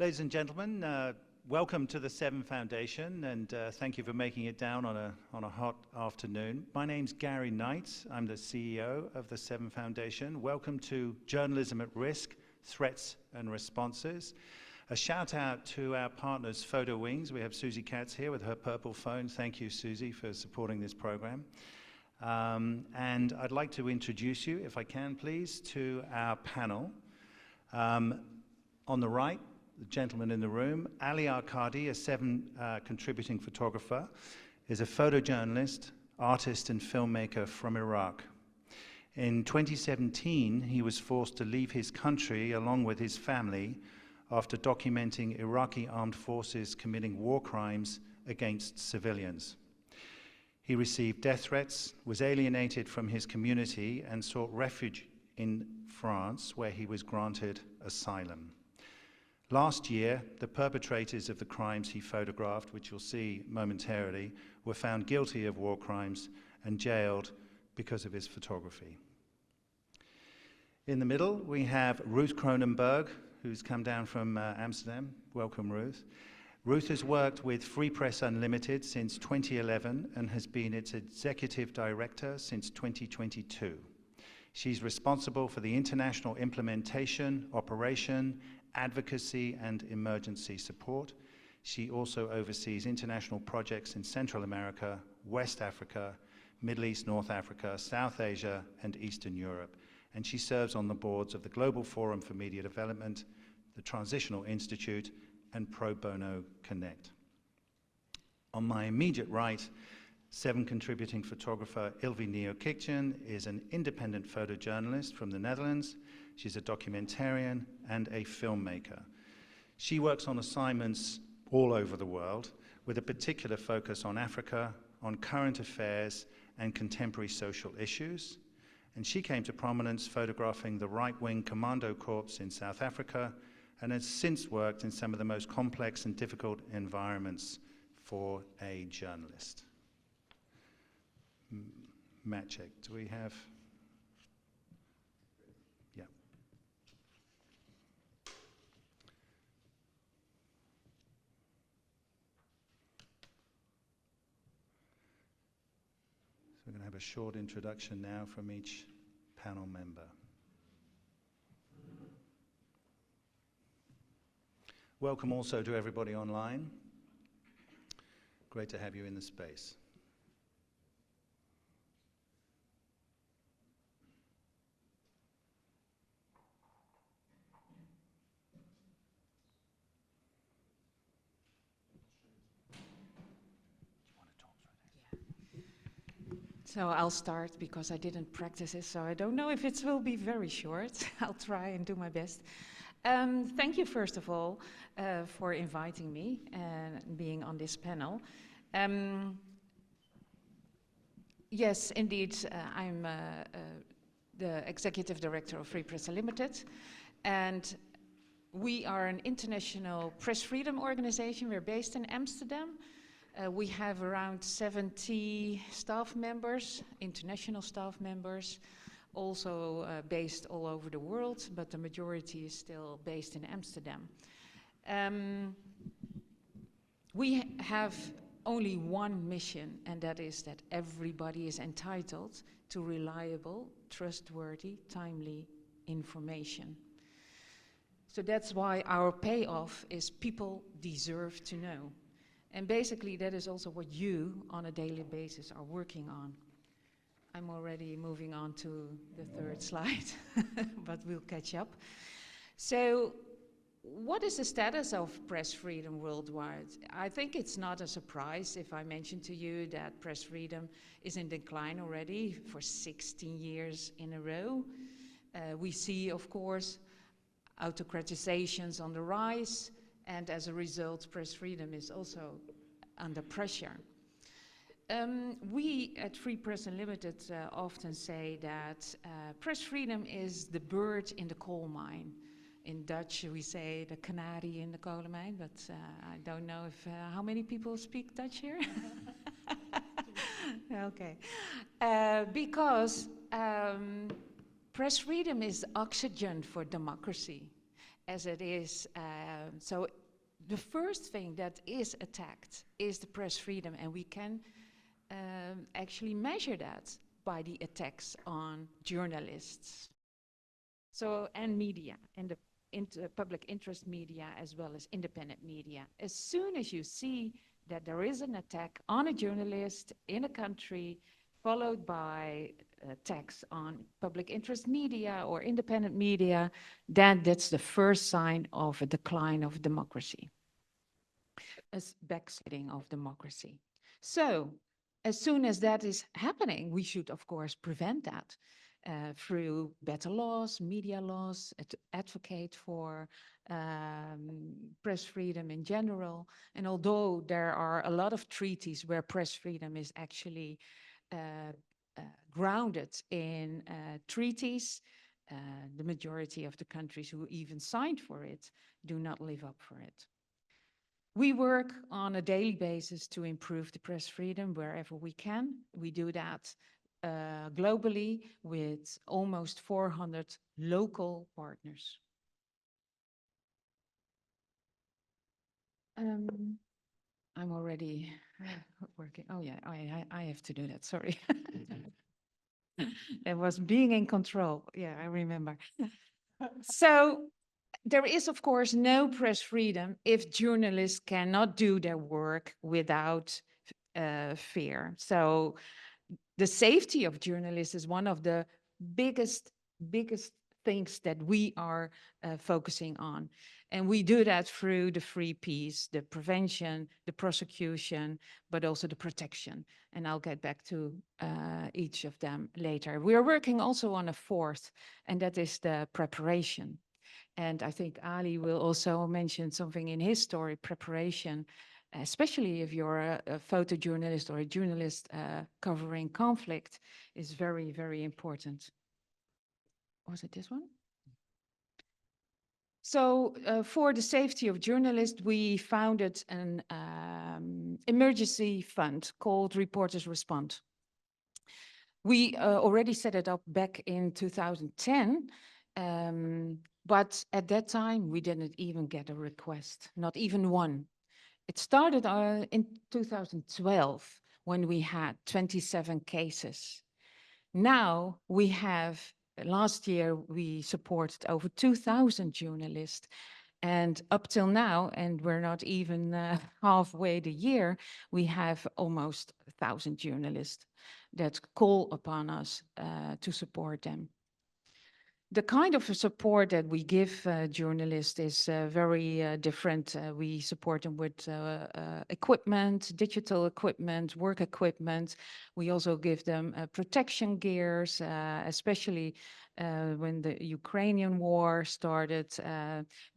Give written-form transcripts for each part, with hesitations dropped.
Ladies and gentlemen, welcome to the VII Foundation, and thank you for making it down on a hot afternoon. My name's Gary Knight. I'm the CEO of the VII Foundation. Welcome to Journalism at Risk, Threats and Responses. A shout out to our partners, Photo Wings. We have Susie Katz here with her purple phone. Thank you, Susie, for supporting this program. And I'd like to introduce you, if I can please, to our panel. On the right, the gentleman in the room, Ali Arkadi, a VII contributing photographer, is a photojournalist, artist and filmmaker from Iraq. In 2017, he was forced to leave his country along with his family after documenting Iraqi armed forces committing war crimes against civilians. He received death threats, was alienated from his community, and sought refuge in France, where he was granted asylum. Last year, the perpetrators of the crimes he photographed, which you'll see momentarily, were found guilty of war crimes and jailed because of his photography. In the middle, we have Ruth Kronenburg, who's come down from Amsterdam. Welcome, Ruth. Ruth has worked with Free Press Unlimited since 2011 and has been its executive director since 2022. She's responsible for the international implementation, operation, advocacy, and emergency support. She also oversees international projects in Central America, West Africa, Middle East, North Africa, South Asia, and Eastern Europe. And she serves on the boards of the Global Forum for Media Development, the Transitional Institute, and Pro Bono Connect. On my immediate right, VII contributing photographer Ilvi Neo-Kikchen is an independent photojournalist from the Netherlands. She's a documentarian and a filmmaker. She works on assignments all over the world with a particular focus on Africa, on current affairs, and contemporary social issues. And she came to prominence photographing the right-wing commando corps in South Africa, and has since worked in some of the most complex and difficult environments for a journalist. Matt check, do we have? Yeah. So we're going to have a short introduction now from each panel member. Welcome also to everybody online. Great to have you in the space. So I'll start because I didn't practice it, so I don't know if it will be very short. I'll try and do my best. Thank you, first of all, for inviting me and being on this panel. Yes, indeed, I'm the Executive Director of Free Press Unlimited, and we are an international press freedom organization. We're based in Amsterdam. We have around 70 staff members, international staff members, also based all over the world, but the majority is still based in Amsterdam. We have only one mission, and that is that everybody is entitled to reliable, trustworthy, timely information. So that's why our payoff is people deserve to know. And basically that is also what you on a daily basis are working on. I'm already moving on to the third slide, but we'll catch up. So what is the status of press freedom worldwide? I think it's not a surprise if I mention to you that press freedom is in decline already for 16 years in a row. We see, of course, autocratizations on the rise, and as a result, press freedom is also under pressure. We at Free Press Unlimited often say that press freedom is the bird in the coal mine. In Dutch, we say the canary in the kolenmijn, but I don't know if how many people speak Dutch here? Okay. Because press freedom is oxygen for democracy. as it is. So the first thing that is attacked is the press freedom, and we can actually measure that by the attacks on journalists. So, and media, and the public interest media, as well as independent media. As soon as you see that there is an attack on a journalist in a country, followed by attacks on public interest media or independent media, then that's the first sign of a decline of democracy, a backsliding of democracy. So, as soon as that is happening, we should, of course, prevent that through better laws, media laws, advocate for press freedom in general. And although there are a lot of treaties where press freedom is actually grounded in treaties, the majority of the countries who even signed for it do not live up for it. We work on a daily basis to improve the press freedom wherever we can. We do that globally with almost 400 local partners. I'm already working. Oh yeah, I have to do that, sorry. It was being in control. Yeah, I remember. So there is, of course, no press freedom if journalists cannot do their work without fear. So the safety of journalists is one of the biggest things that we are focusing on. And we do that through the 3 Ps, the prevention, the prosecution, but also the protection. And I'll get back to each of them later. We are working also on a 4th, and that is the preparation. And I think Ali will also mention something in his story, preparation, especially if you're a photojournalist or a journalist covering conflict, is very, very important. Was it this one? So for the safety of journalists, we founded an emergency fund called Reporters Respond. We already set it up back in 2010, but at that time, we didn't even get a request, not even one. It started in 2012 when we had 27 cases. Now we have, last year we supported over 2,000 journalists, and up till now, and we're not even halfway the year, we have almost 1,000 journalists that call upon us to support them. The kind of support that we give journalists is very different. We support them with equipment, digital equipment, work equipment. We also give them protection gears, especially when the Ukrainian war started.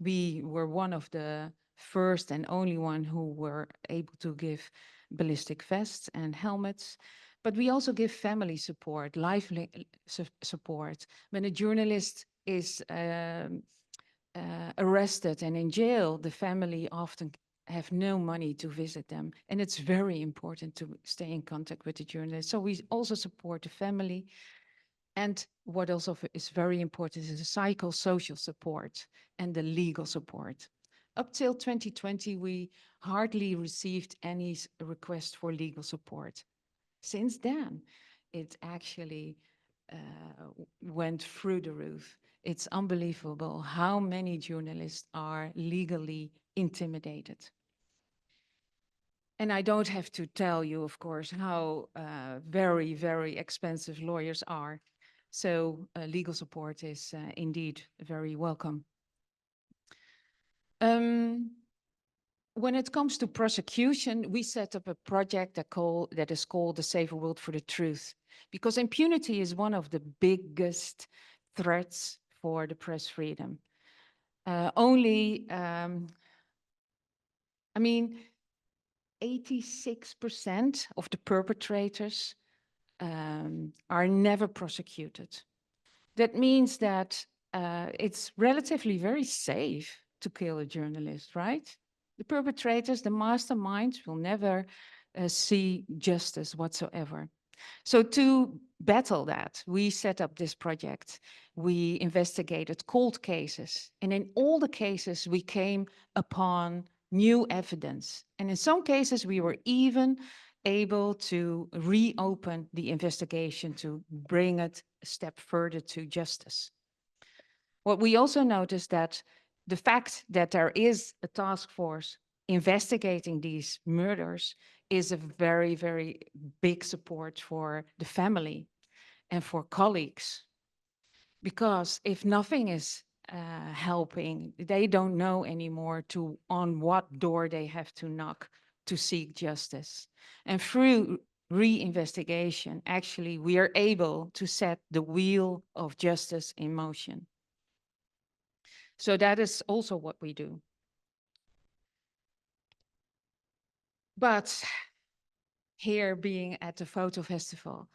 We were one of the first and only one who were able to give ballistic vests and helmets. But we also give family support, life support. When a journalist is arrested and in jail, the family often have no money to visit them. And it's very important to stay in contact with the journalist. So we also support the family. And what also is very important is the psychosocial support and the legal support. Up till 2020, we hardly received any request for legal support. Since then, it actually went through the roof. It's unbelievable how many journalists are legally intimidated. And I don't have to tell you, of course, how very, very expensive lawyers are. So legal support is indeed very welcome. When it comes to prosecution, we set up a project that is called The Safer World for the Truth, because impunity is one of the biggest threats for the press freedom. Only, 86% of the perpetrators are never prosecuted. That means that it's relatively very safe to kill a journalist, right? The perpetrators, the masterminds, will never see justice whatsoever. So to battle that, we set up this project. We investigated cold cases. And in all the cases, we came upon new evidence. And in some cases, we were even able to reopen the investigation to bring it a step further to justice. What we also noticed that the fact that there is a task force investigating these murders is a very, very big support for the family and for colleagues. Because if nothing is helping, they don't know anymore on what door they have to knock to seek justice. And through re-investigation, actually, we are able to set the wheel of justice in motion. So that is also what we do. But here, being at the photo festival,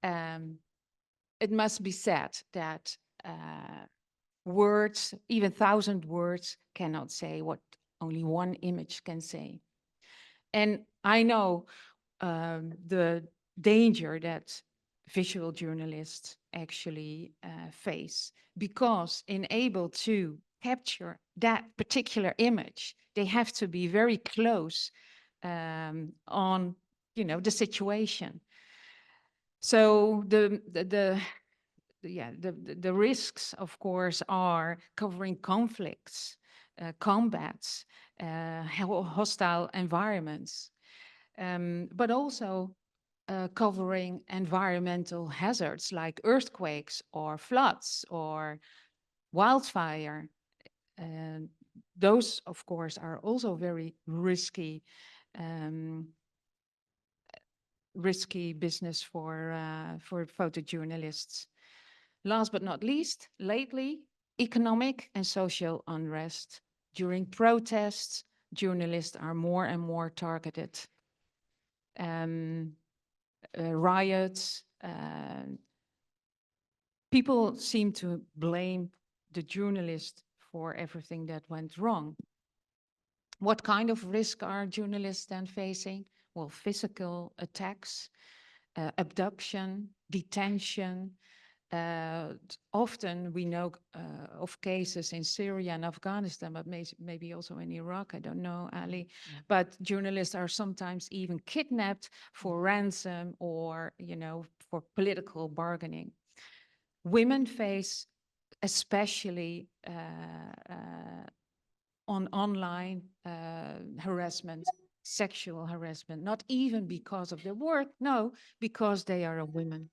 it must be said that words, even 1,000 words, cannot say what only one image can say. And I know the danger that visual journalists actually face, because in able to capture that particular image, they have to be very close on, the situation. So the risks, of course, are covering conflicts, combats, hostile environments, but also covering environmental hazards like earthquakes or floods or wildfire. Those, of course, are also very risky business for photojournalists. Last but not least, lately, economic and social unrest. During protests, journalists are more and more targeted. Riots, people seem to blame the journalist for everything that went wrong. What kind of risk are journalists then facing? Well, physical attacks, abduction, detention. Often we know of cases in Syria and Afghanistan, but maybe also in Iraq, I don't know, Ali. But journalists are sometimes even kidnapped for ransom or, for political bargaining. Women face, especially on online harassment, sexual harassment, not even because of their work, no, because they are a woman.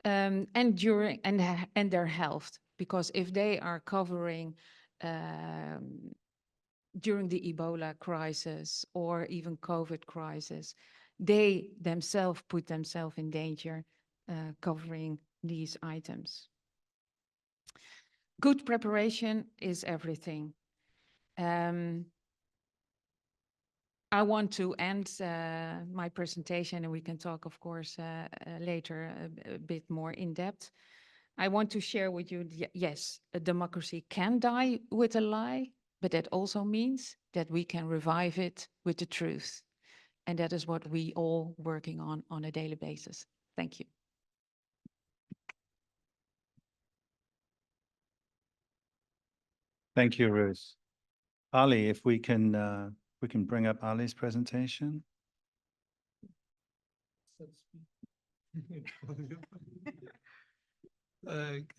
And their health, because if they are covering during the Ebola crisis or even COVID crisis, they themselves put themselves in danger covering these items. Good preparation is everything. I want to end my presentation, and we can talk, of course, later a bit more in depth. I want to share with you, yes, a democracy can die with a lie, but that also means that we can revive it with the truth. And that is what we all working on a daily basis. Thank you. Thank you, Ruth. Ali, if we can bring up Ali's presentation.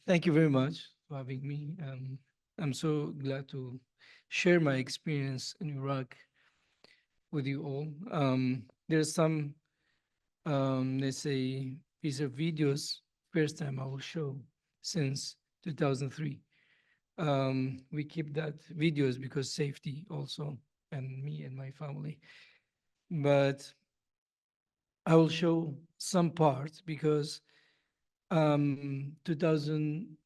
Thank you very much for having me. I'm so glad to share my experience in Iraq with you all. There's some, let's say, piece of videos, first time I will show since 2003. We keep that videos because safety also, and me and my family. But I will show some parts because 2000,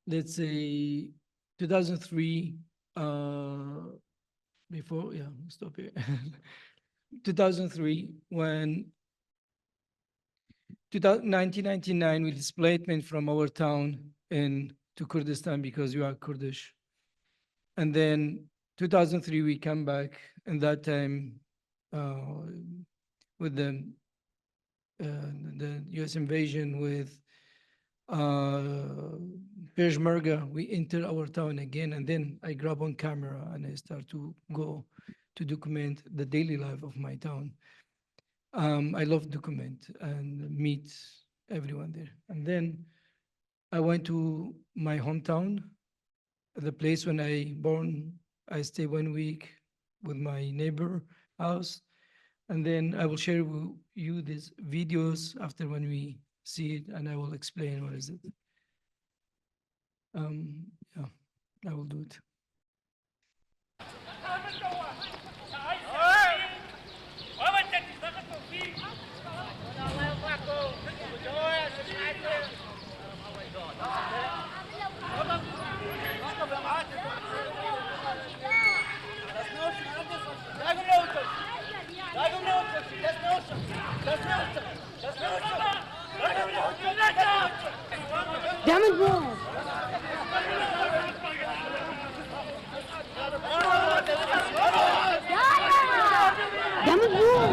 let's say 2003, before, yeah, stop here. 2003, when 1999, we displacement from our town to Kurdistan because we are Kurdish. And then 2003, we come back, and that time with the the U.S. invasion with Peshmerga, we enter our town again, and then I grab on camera and I start to go to document the daily life of my town. I love document and meet everyone there. And then I went to my hometown, the place when I born. I stay 1 week with my neighbor house, and then I will share with you these videos after when we see it, and I will explain what is it. Yeah, I will do it. Damit Wurf! Damit Wurf!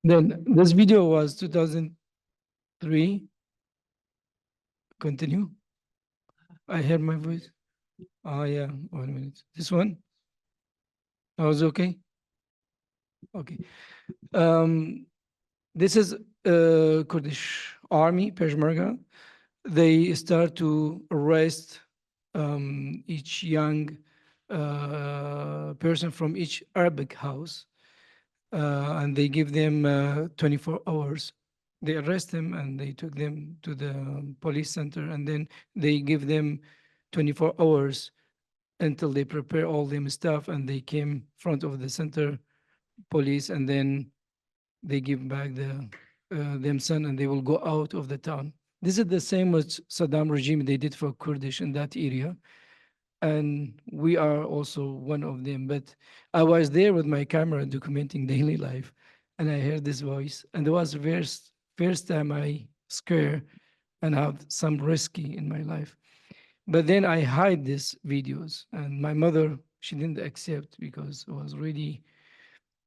Then this video was 2003. Continue. I heard my voice. Oh yeah, 1 minute. This one? I was okay. Okay. This is Kurdish army, Peshmerga. They start to arrest each young person from each Arabic house, and they give them 24 hours. They arrest them and they took them to the police center, and then they give them 24 hours until they prepare all them stuff, and they came front of the center police, and then they give back the them son, and they will go out of the town. This is the same what Saddam regime they did for Kurdish in that area, and we are also one of them. But I was there with my camera documenting daily life, and I heard this voice, and it was first time I scare and have some risky in my life. But then I hide these videos, and my mother, she didn't accept because it was really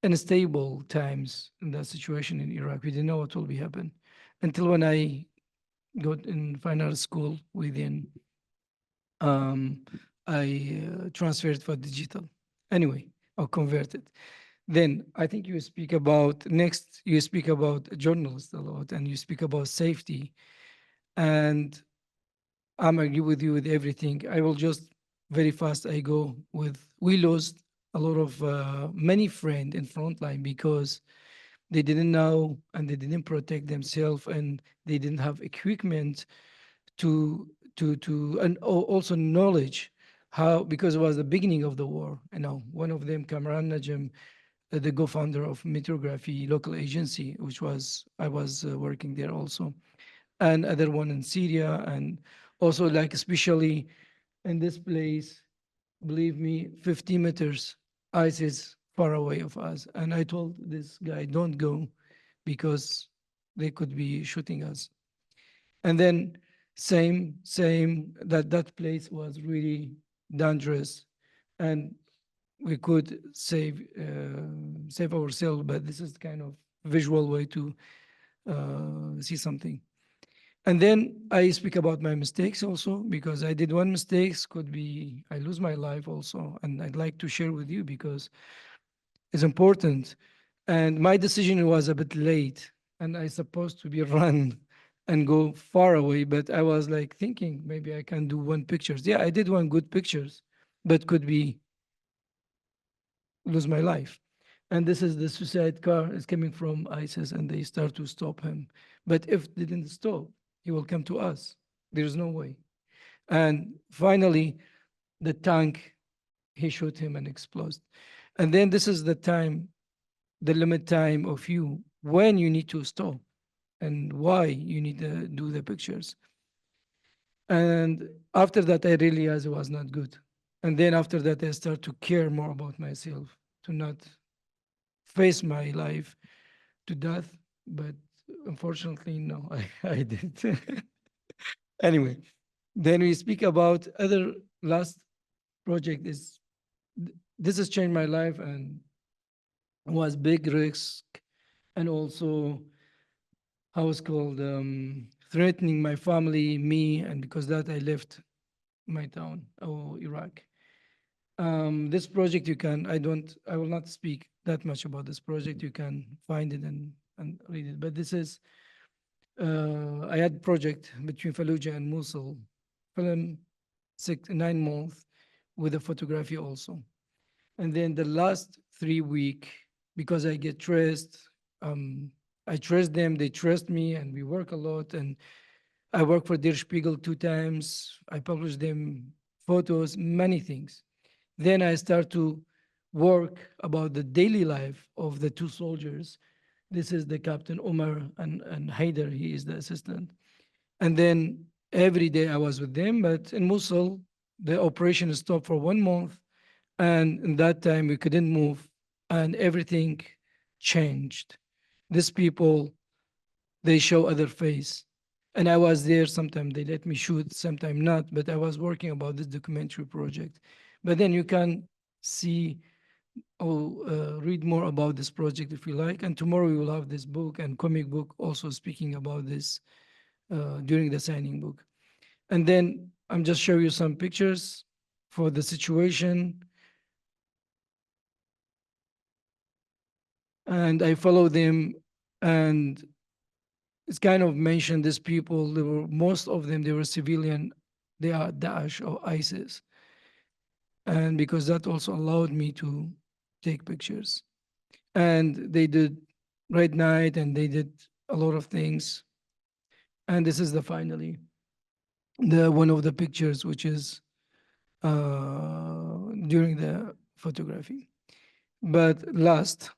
unstable times in that situation in Iraq. We didn't know what will be happen until when I got in final school within I transferred for digital. Anyway, or converted. Then I think you speak about next, you speak about journalists a lot, and you speak about safety. And I'm agree with you with everything. I will just very fast. I go with we lost a lot of many friends in frontline because they didn't know and they didn't protect themselves, and they didn't have equipment to and also knowledge how, because it was the beginning of the war. You know, one of them, Kamran Najm, the co-founder of Meteorography local agency, which was I was working there also, and other one in Syria, and also like especially in this place, believe me, 50 meters ISIS far away of us. And I told this guy, don't go because they could be shooting us. And then same, that place was really dangerous, and we could save ourselves, but this is kind of visual way to see something. And then I speak about my mistakes also, because I did one mistakes, could be I lose my life also, and I'd like to share with you because it's important. And my decision was a bit late, and I supposed to be run and go far away, but I was like thinking maybe I can do one pictures. Yeah, I did one good pictures, but could be lose my life. And this is the suicide car is coming from ISIS, and they start to stop him. But if they didn't stop, he will come to us. There's no way. And finally, the tank, he shot him and exploded. And then this is the time, the limit time of you, when you need to stop and why you need to do the pictures. And after that, I realized it was not good. And then after that, I start to care more about myself, to not face my life to death. But unfortunately, no, I didn't. Anyway, then we speak about other last project is this has changed my life and was big risk and also how it's called threatening my family, me, and because that I left my town or Iraq. This project you can I will not speak that much about this project. You can find it and read it. But this is I had project between Fallujah and Mosul, film 9 months with a photography also. And then the last 3 week, because I get trust, I trust them, they trust me, and we work a lot. And I work for Der Spiegel 2 times. I publish them photos, many things. Then I start to work about the daily life of the two soldiers. This is the Captain Omar and Haider, he is the assistant. And then every day I was with them, but in Mosul, the operation stopped for 1 month. And in that time, we couldn't move, and everything changed. These people, they show other face. And I was there, sometimes they let me shoot, sometimes not, but I was working about this documentary project. But then you can see or read more about this project if you like. And tomorrow we will have this book and comic book also speaking about this during the signing book. And then I'm just show you some pictures for the situation. And I follow them, and it's kind of mentioned these people, they were most of them, they were civilian, they are Daesh or ISIS. And because that also allowed me to take pictures. And they did Red Night and they did a lot of things. And this is the finally the one of the pictures which is during the photography. But last,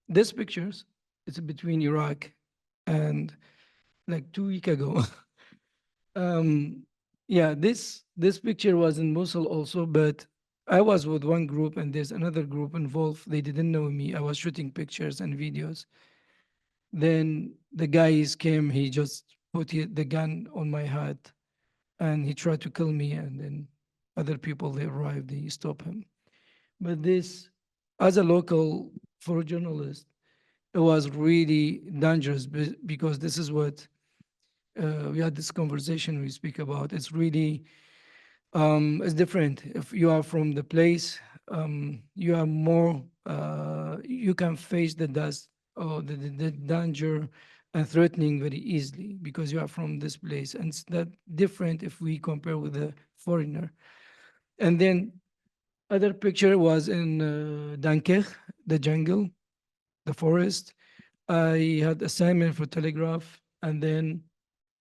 this pictures, it's between Iraq and like 2 weeks ago. Yeah, this picture was in Mosul also, but I was with one group and there's another group involved. They didn't know me. I was shooting pictures and videos. Then the guys came, he just put the gun on my head and he tried to kill me. And then other people, they arrived, they stopped him. But this, as a local, for a journalist, it was really dangerous because this is what we had this conversation we speak about. It's really, it's different. If you are from the place, you are more, you can face the dust or the danger and threatening very easily because you are from this place. And it's that different if we compare with a foreigner. And then other picture was in Dunkirk, the jungle, the forest. I had assignment for Telegraph, and then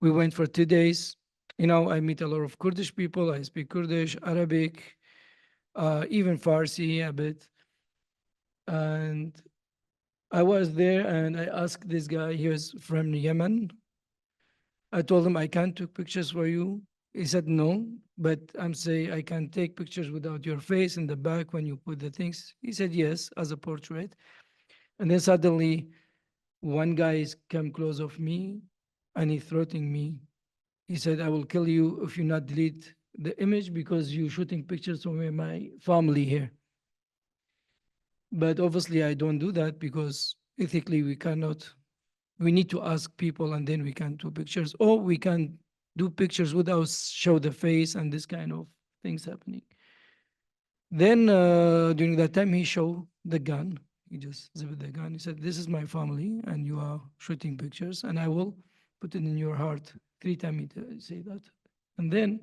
we went for 2 days. I meet a lot of Kurdish people. I speak Kurdish, Arabic, even Farsi a bit. And I was there and I asked this guy, he was from Yemen. I told him, I can't take pictures for you. He said, no, but I'm saying I can take pictures without your face in the back when you put the things. He said, yes, as a portrait. And then suddenly one guy came close of me and he threatened me. He said, I will kill you if you not delete the image because you're shooting pictures of my family here. But obviously I don't do that because ethically we need to ask people and then we can do pictures, or we can do pictures without show the face and this kind of things happening. Then during that time, he showed the gun. He just zipped the gun. He said, this is my family and you are shooting pictures and I will put it in your heart. 3 times he say that. And then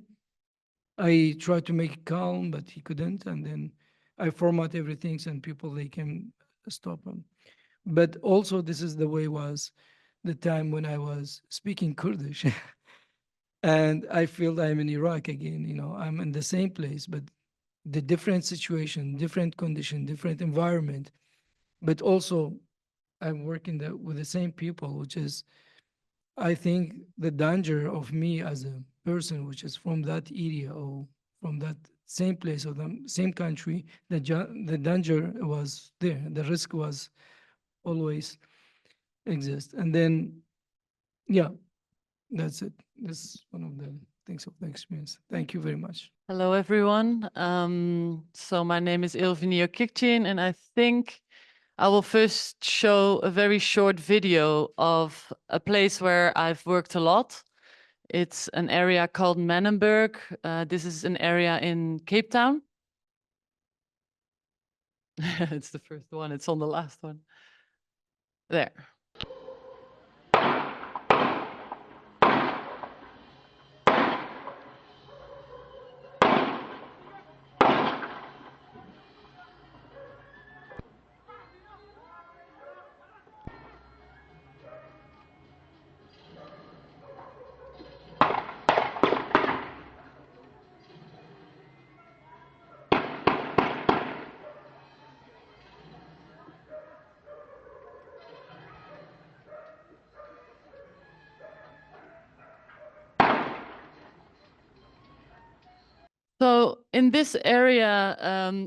I tried to make it calm, but he couldn't. And then I format everything and people, they can stop him. But also this is the way was the time when I was speaking Kurdish. And I feel I'm in Iraq again, you know, I'm in the same place, but the different situation, different condition, different environment, but also I'm working with the same people, which is, I think the danger of me as a person, which is from that area or from that same place or the same country, the danger was there. The risk was always exist. And then, yeah, that's it. This is one of the things of the experience. Thank you very much. Hello, everyone. So my name is Ilvinio Kikcin, and I think I will first show a very short video of a place where I've worked a lot. It's an area called Menenberg. This is an area in Cape Town. It's the first one. It's on the last one. There. So in this area,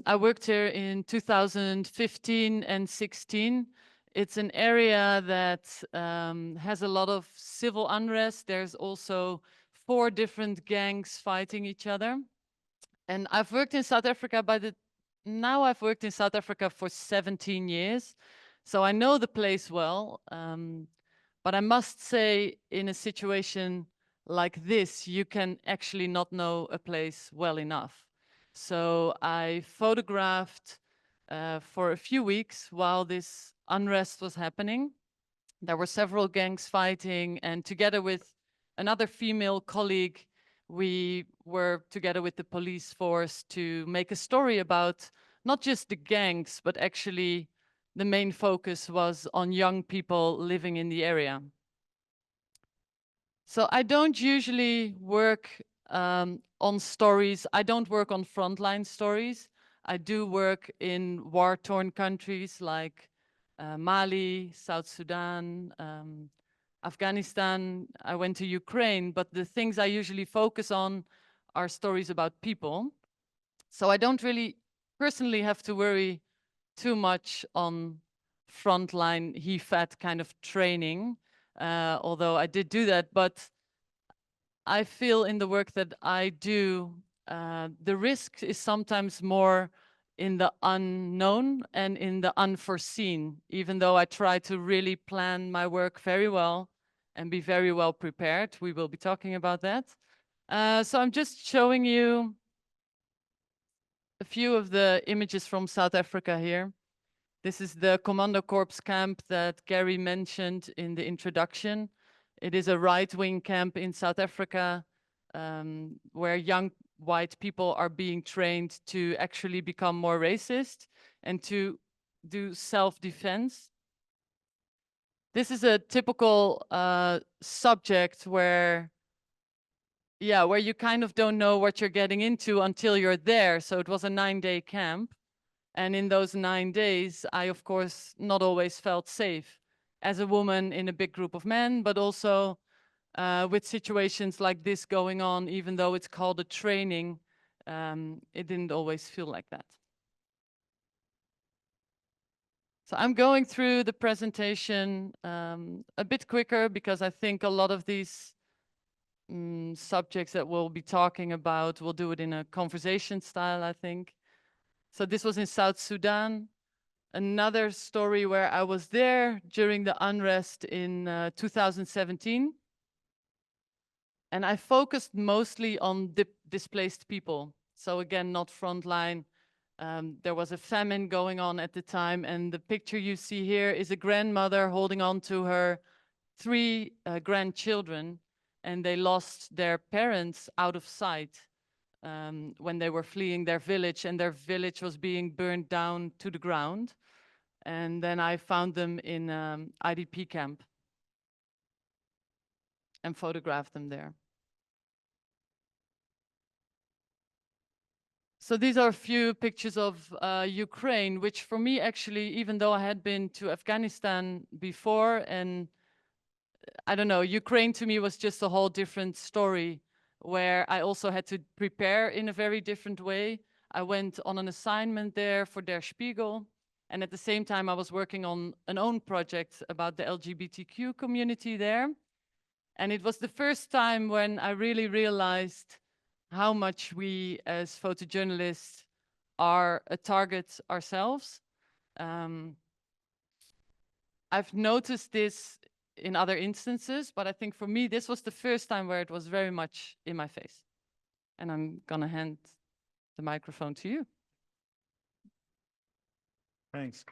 I worked here in 2015 and 16. It's an area that has a lot of civil unrest. There's also 4 different gangs fighting each other. And I've worked in South Africa now I've worked in South Africa for 17 years. So I know the place well. But I must say, in a situation like this, you can actually not know a place well enough. So I photographed for a few weeks while this unrest was happening. There were several gangs fighting, and together with another female colleague, we were together with the police force to make a story about not just the gangs, but actually the main focus was on young people living in the area. So I don't usually work on stories. I don't work on frontline stories. I do work in war-torn countries like Mali, South Sudan, Afghanistan. I went to Ukraine, but the things I usually focus on are stories about people. So I don't really personally have to worry too much on frontline HEFAT kind of training, although I did do that. But I feel in the work that I do, the risk is sometimes more in the unknown and in the unforeseen, even though I try to really plan my work very well and be very well prepared. We will be talking about that. So I'm just showing you a few of the images from South Africa here. This is the Commando Corps camp that Gary mentioned in the introduction. It is a right-wing camp in South Africa where young white people are being trained to actually become more racist and to do self-defense. This is a typical subject where you kind of don't know what you're getting into until you're there. So it was a 9-day camp. And in those 9 days, I, of course, not always felt safe as a woman in a big group of men, but also with situations like this going on, even though it's called a training, it didn't always feel like that. So I'm going through the presentation a bit quicker because I think a lot of these subjects that we'll be talking about, we'll do it in a conversation style, I think. So this was in South Sudan. Another story where I was there during the unrest in 2017. And I focused mostly on displaced people. So again, not frontline. There was a famine going on at the time. And the picture you see here is a grandmother holding on to her 3 grandchildren. And they lost their parents out of sight when they were fleeing their village, and their village was being burned down to the ground. And then I found them in IDP camp and photographed them there. So these are a few pictures of Ukraine, which for me actually, even though I had been to Afghanistan before, and I don't know, Ukraine to me was just a whole different story where I also had to prepare in a very different way. I went on an assignment there for Der Spiegel, and at the same time I was working on an own project about the LGBTQ community there. And it was the first time when I really realized how much we as photojournalists are a target ourselves. I've noticed this in other instances, but I think for me, this was the first time where it was very much in my face. And I'm gonna hand the microphone to you. Thanks.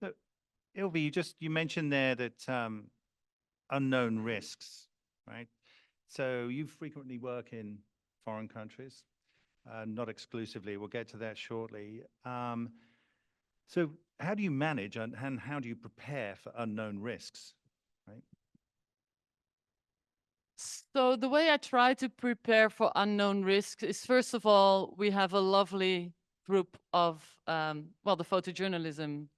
So, Ilvi, you mentioned there that unknown risks, right? So you frequently work in foreign countries, not exclusively. We'll get to that shortly. So how do you manage and how do you prepare for unknown risks, right? So the way I try to prepare for unknown risks is, first of all, we have a lovely group of, well, the photojournalism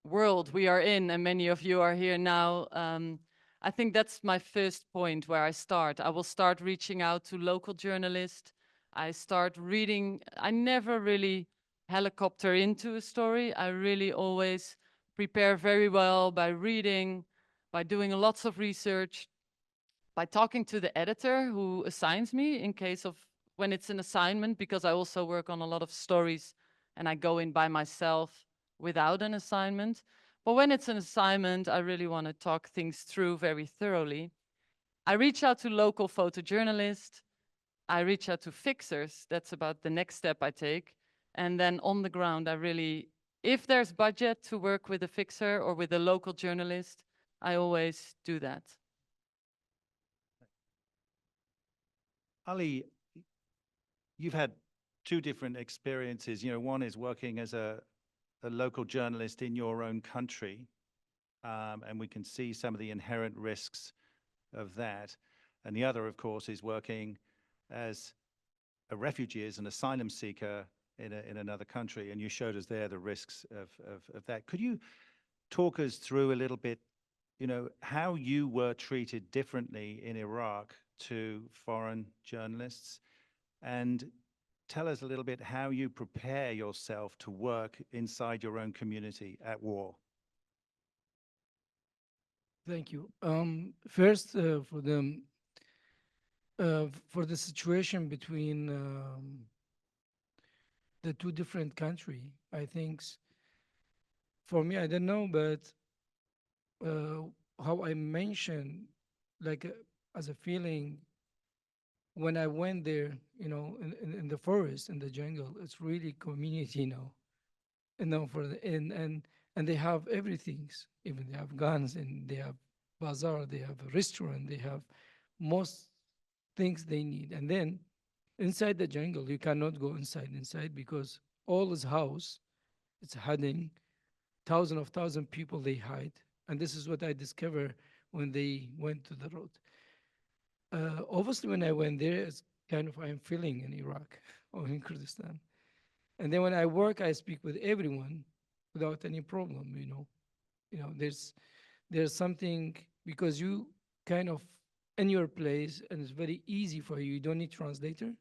world we are in, and many of you are here now. I think that's my first point where I start. I will start reaching out to local journalists. I start reading. I never really helicopter into a story. I really always prepare very well by reading, by doing lots of research, by talking to the editor who assigns me in case of when it's an assignment, because I also work on a lot of stories and I go in by myself without an assignment. But when it's an assignment, I really want to talk things through very thoroughly. I reach out to local photojournalists. I reach out to fixers. That's about the next step I take. And then on the ground, I really, if there's budget to work with a fixer or with a local journalist, I always do that. Ali, you've had two different experiences. You know, one is working as a local journalist in your own country, and we can see some of the inherent risks of that. And the other, of course, is working as a refugee, as an asylum seeker in another country. And you showed us there the risks of that. Could you talk us through a little bit, you know, how you were treated differently in Iraq to foreign journalists, and tell us a little bit how you prepare yourself to work inside your own community at war. Thank you. First, for the situation between the two different countries, I think for me, I don't know, but how I mentioned, like as a feeling when I went there, you know, in the forest, in the jungle, it's really community, you know, for the, and they have everything, even they have guns and they have bazaar, they have a restaurant, they have most things they need. And then inside the jungle, you cannot go inside because all is house, it's hiding, thousand people they hide. And this is what I discovered when they went to the road. Obviously, when I went there, it's kind of I'm feeling in Iraq or in Kurdistan. And then when I work, I speak with everyone without any problem, you know. You know, there's something because you kind of in your place and it's very easy for you. You don't need translator.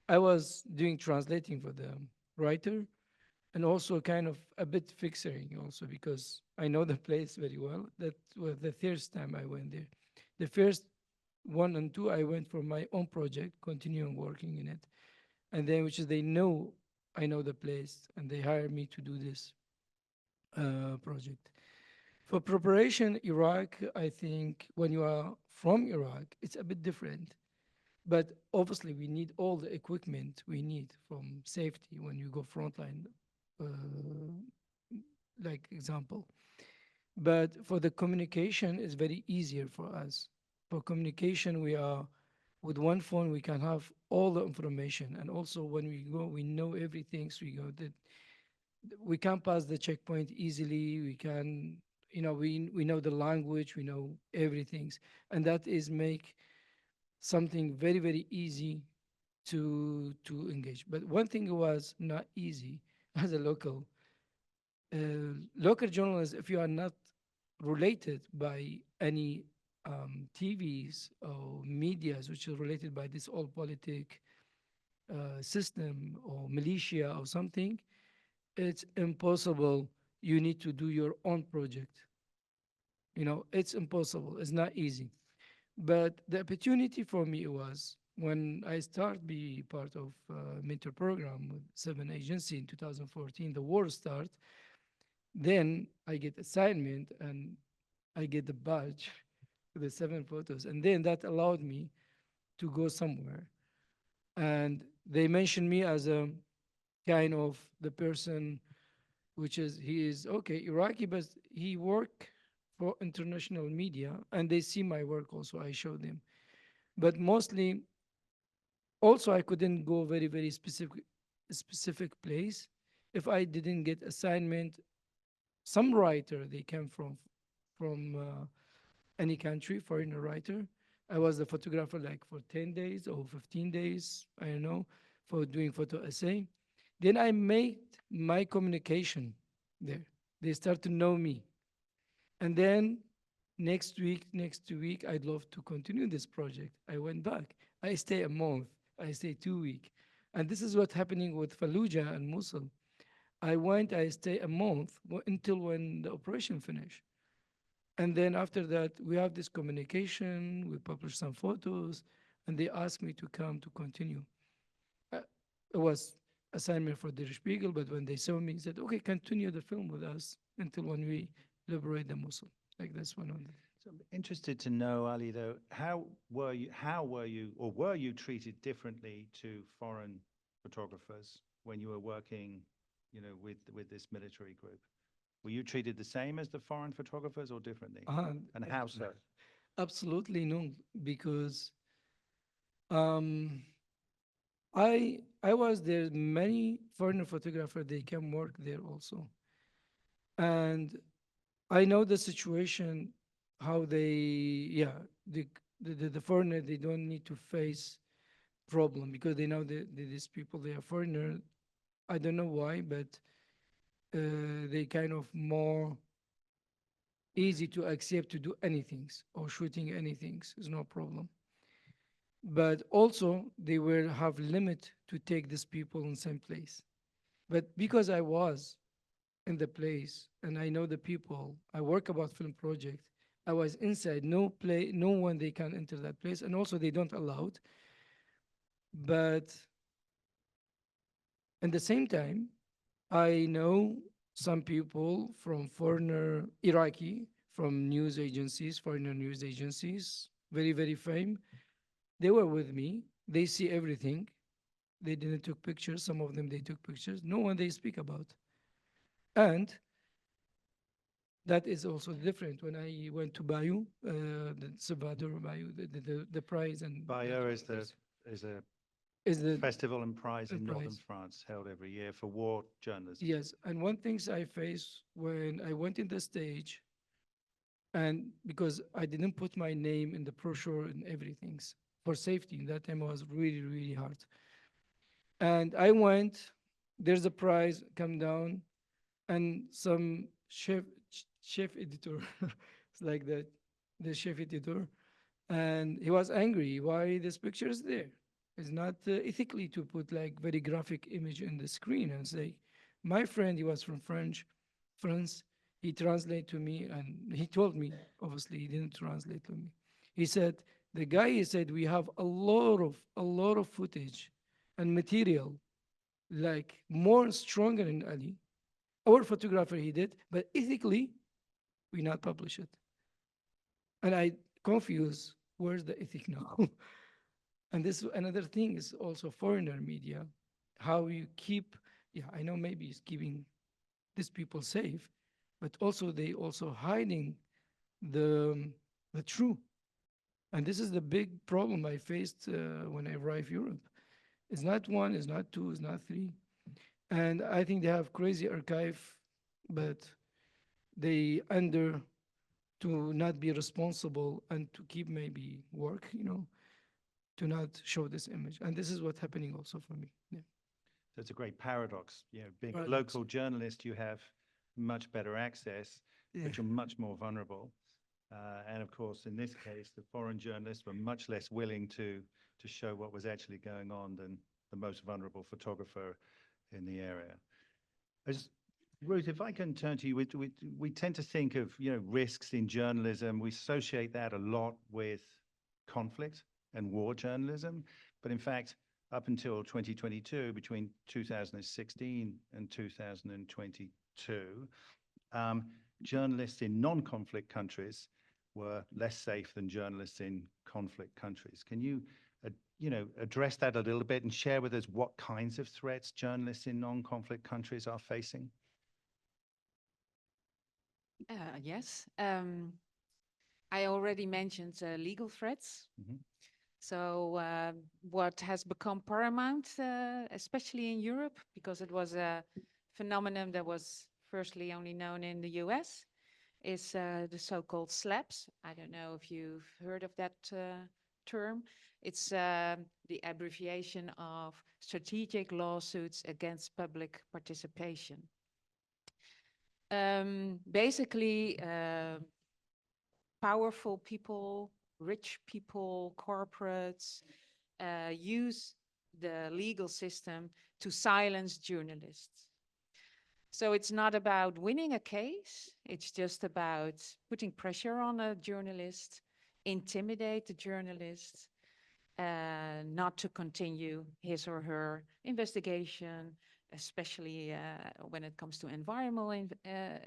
I was doing translating for the writer and also kind of a bit fixing also because I know the place very well. That was the third time I went there. The first 1 and 2, I went for my own project, continuing working in it. And then, which is they know I know the place and they hired me to do this project. For preparation, Iraq, I think when you are from Iraq, it's a bit different. But obviously, we need all the equipment we need from safety when you go frontline, like example. But for the communication, it's very easier for us. For communication, we are with one phone, we can have all the information. And also when we go, we know everything. So we go that we can pass the checkpoint easily. We can we know the language, we know everything, and that is make something very, very easy to engage. But one thing was not easy as a local journalist, if you are not related by any TVs or medias which are related by this all politic system or militia or something, it's impossible. You need to do your own project. It's impossible. It's not easy. But the opportunity for me was when I start be part of mentor program with VII agency in 2014, the war start. Then I get assignment and I get the badge with the 7 photos. And then that allowed me to go somewhere. And they mentioned me as a kind of the person which is, he is, okay, Iraqi, but he work for international media. And they see my work also, I show them. But mostly, also I couldn't go very, very specific place if I didn't get assignment. Some writer, they came from any country, foreigner writer. I was the photographer like for 10 days or 15 days, I don't know, for doing photo essay. Then I made my communication there. They start to know me. And then next week, I'd love to continue this project. I went back. I stay a month. I stay 2 weeks. And this is what's happening with Fallujah and Mosul. I stay a month until when the operation finish. And then after that, we have this communication, we publish some photos, and they asked me to come to continue. It was assignment for Der Spiegel, but when they saw me, said, okay, continue the film with us until when we liberate the Mosul. Like this one on. So I'm interested to know, Ali, though, how were you treated differently to foreign photographers when you were working, with this military group? Were you treated the same as the foreign photographers or differently? And how so? Absolutely no, because I was there. Many foreign photographers, they can work there also, and I know the situation, how the foreigner, they don't need to face problem because they know that these people, they are foreigner. I don't know why, but they kind of more easy to accept to do anything or shooting anything is no problem. But also they will have limit to take these people in same place. But because I was in the place and I know the people, I work about film project, I was inside, no one they can enter that place, and also they don't allow it. But at the same time, I know some people from foreigner Iraqi, from news agencies, foreigner news agencies, very, very famous. They were with me. They see everything. They didn't take pictures. Some of them, they took pictures. No one they speak about. And that is also different. When I went to Bayou, the Salvador Bayou, the prize and Bayeux is a festival and prize in northern France held every year for war journalists. Yes, and one things I faced when I went in the stage, and because I didn't put my name in the brochure and everything for safety, that time was really, really hard. And I went, there's a prize, come down, and some chef editor, it's like that, the chef editor, and he was angry, why this picture is there? It's not ethically to put like very graphic image in the screen. And say, my friend, he was from France, he translated to me and he told me, obviously he didn't translate to me. He said, he said, we have a lot of footage and material, like more stronger than Ali. Our photographer, he did, but ethically, we not publish it. And I confuse, where's the ethic now? And this another thing is also foreigner media, how you keep, I know maybe it's keeping these people safe, but also they also hiding the truth. And this is the big problem I faced when I arrived Europe. It's not one, it's not two, it's not three. And I think they have crazy archive, but they under to not be responsible and to keep maybe work, to not show this image. And this is what's happening also for me. Yeah. So it's a great paradox. Being a Paradox. local journalist, you have much better access, Yeah. but you're much more vulnerable. And of course, in this case, the foreign journalists were much less willing to show what was actually going on than the most vulnerable photographer in the area. Ruth, if I can turn to you, we tend to think of risks in journalism. We associate that a lot with conflict and war journalism, but in fact, up until 2022, between 2016 and 2022, journalists in non-conflict countries were less safe than journalists in conflict countries. Can you, address that a little bit and share with us what kinds of threats journalists in non-conflict countries are facing? Yes. I already mentioned legal threats. Mhm. So what has become paramount, especially in Europe, because it was a phenomenon that was firstly only known in the US, is the so-called SLAPs. I don't know if you've heard of that term. It's the abbreviation of strategic lawsuits against public participation. Basically, powerful people, rich people, corporates use the legal system to silence journalists. So it's not about winning a case, it's just about putting pressure on a journalist, intimidate the journalist, not to continue his or her investigation, especially when it comes to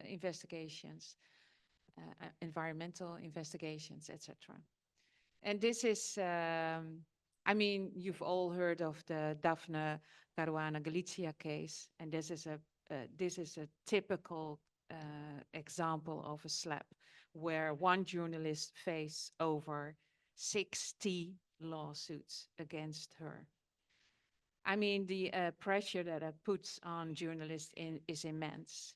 investigations, environmental investigations, etc. And this is, you've all heard of the Daphne Caruana Galizia case, and this is a typical example of a slap where one journalist faced over 60 lawsuits against her. I mean, the pressure that it puts on journalists is immense.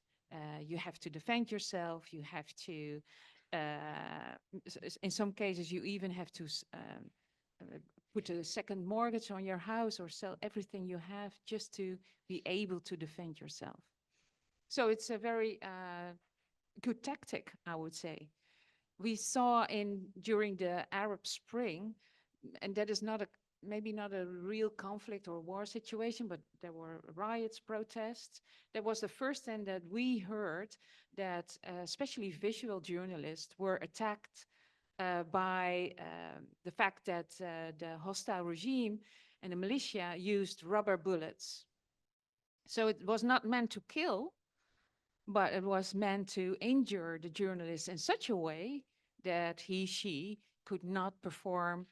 You have to defend yourself. You have to, in some cases, you even have to put a second mortgage on your house or sell everything you have just to be able to defend yourself. So it's a very good tactic, I would say. We saw during the Arab Spring, and that is maybe not a real conflict or war situation, but there were riots, protests. That was the first time that we heard that especially visual journalists were attacked by the fact that the hostile regime and the militia used rubber bullets. So it was not meant to kill, but it was meant to injure the journalist in such a way that she could not perform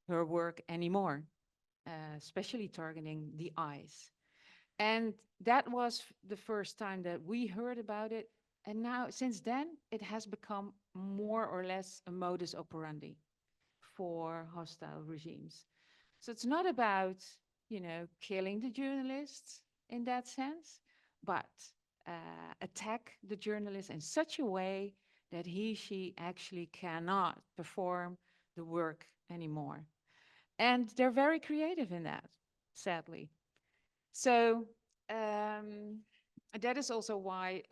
her work anymore, especially targeting the eyes. And that was the first time that we heard about it. And now, since then, it has become more or less a modus operandi for hostile regimes. So it's not about, killing the journalists in that sense, but attack the journalist in such a way that she actually cannot perform the work anymore. And they're very creative in that, sadly. So that is also why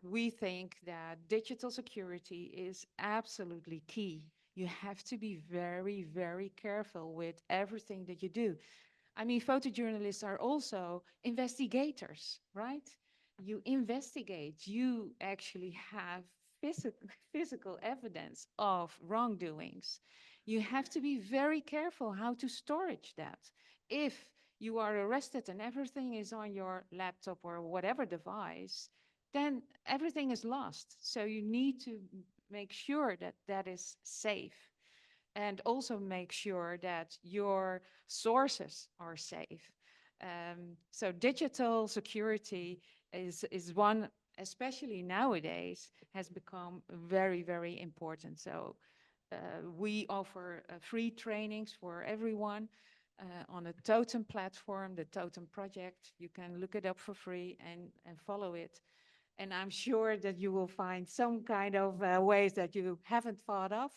we think that digital security is absolutely key. You have to be very, very careful with everything that you do. I mean, photojournalists are also investigators, right? You investigate, you actually have physical evidence of wrongdoings. You have to be very careful how to storage that. If you are arrested and everything is on your laptop or whatever device, then everything is lost. So you need to make sure that that is safe, and also make sure that your sources are safe. So digital security is one, especially nowadays, has become very, very important. So we offer free trainings for everyone on a Totem platform, the Totem project. You can look it up for free and follow it. and I'm sure that you will find some kind of ways that you haven't thought of.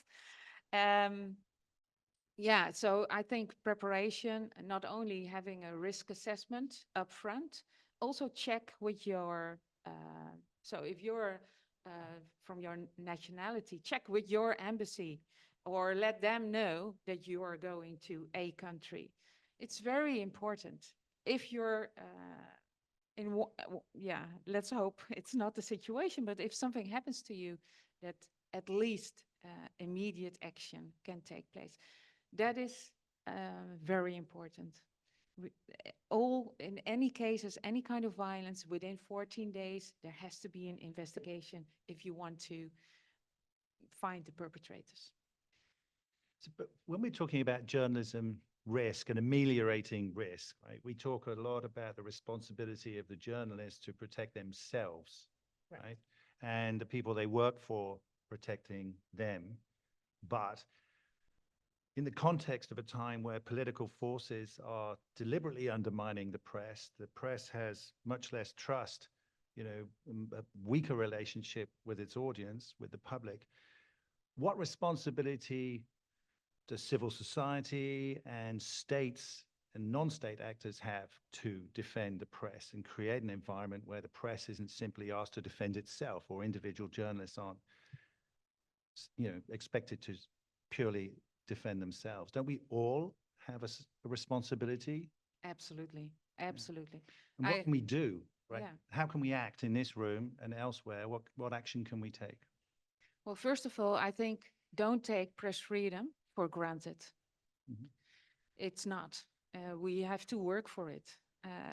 Yeah, so I think preparation, and not only having a risk assessment up front, also check with your, so if you're from your nationality, check with your embassy or let them know that you are going to a country. It's very important. If you're yeah, let's hope it's not the situation, but if something happens to you, that at least immediate action can take place. That is very important. In any cases, any kind of violence, within 14 days, there has to be an investigation if you want to find the perpetrators. So, but when we're talking about journalism risk and ameliorating risk, right, we talk a lot about the responsibility of the journalists to protect themselves, right? And the people they work for protecting them. But in the context of a time where political forces are deliberately undermining the press has much less trust, you know, a weaker relationship with its audience, with the public. What responsibility does civil society and states and non-state actors have to defend the press and create an environment where the press isn't simply asked to defend itself, or individual journalists aren't, you know, expected to purely defend themselves? Don't we all have a responsibility? Absolutely, absolutely. And what can we do, right? Yeah. How can we act in this room and elsewhere? What action can we take? Well, first of all, I think don't take press freedom for granted. Mhm. It's not. We have to work for it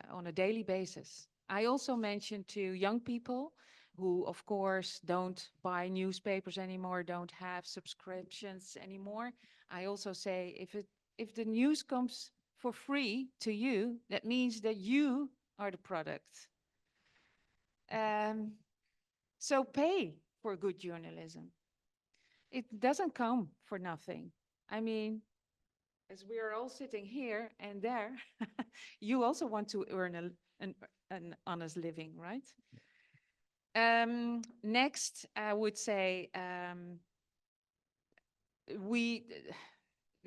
on a daily basis. I also mentioned to young people who, of course, don't buy newspapers anymore, don't have subscriptions anymore. I also say, if the news comes for free to you, that means that you are the product. So pay for good journalism. It doesn't come for nothing. I mean, as we are all sitting here and there, you also want to earn an honest living, right? Next, I would say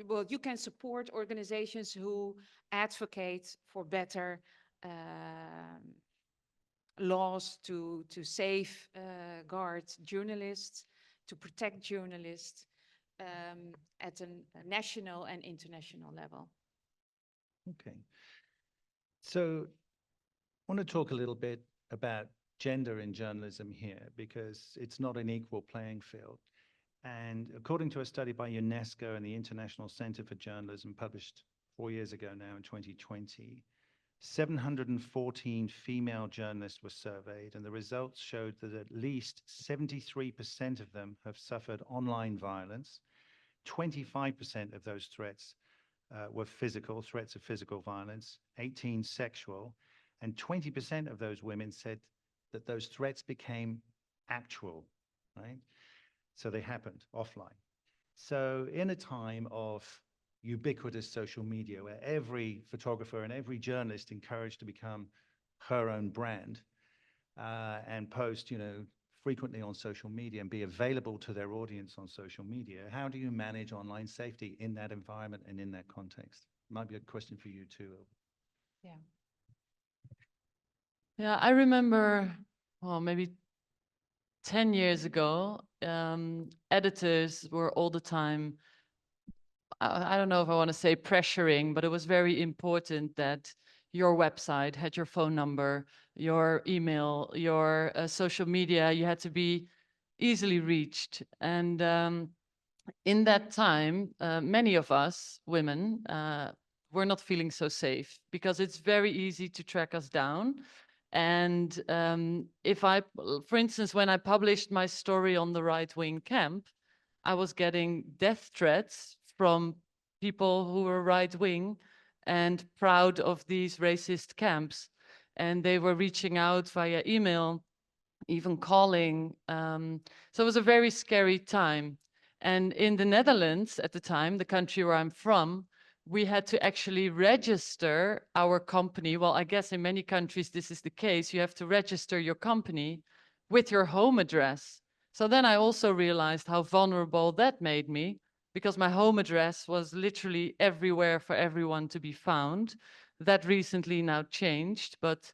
well, you can support organizations who advocate for better laws to safeguard journalists, to protect journalists at a national and international level. Okay. So I want to talk a little bit about gender in journalism here, because it's not an equal playing field. And according to a study by UNESCO and the International Center for Journalism, published 4 years ago now in 2020, 714 female journalists were surveyed, and the results showed that at least 73% of them have suffered online violence. 25% of those threats were physical, threats of physical violence, 18 sexual, and 20% of those women said that those threats became actual, right? So they happened offline. So in a time of ubiquitous social media, where every photographer and every journalist encouraged to become her own brand and post, you know, frequently on social media and be available to their audience on social media, how do you manage online safety in that environment and in that context? Might be a question for you too. Yeah. Yeah, I remember, well, maybe 10 years ago, editors were all the time, I don't know if I want to say pressuring, but it was very important that your website had your phone number, your email, your social media, you had to be easily reached. And in that time, many of us women were not feeling so safe, because it's very easy to track us down. And if I, for instance, when I published my story on the right-wing camp, I was getting death threats from people who were right-wing and proud of these racist camps. And they were reaching out via email, even calling. So it was a very scary time. And in the Netherlands at the time, the country where I'm from, we had to actually register our company. Well, I guess in many countries this is the case. You have to register your company with your home address. So then I also realized how vulnerable that made me, because my home address was literally everywhere for everyone to be found. That recently now changed, but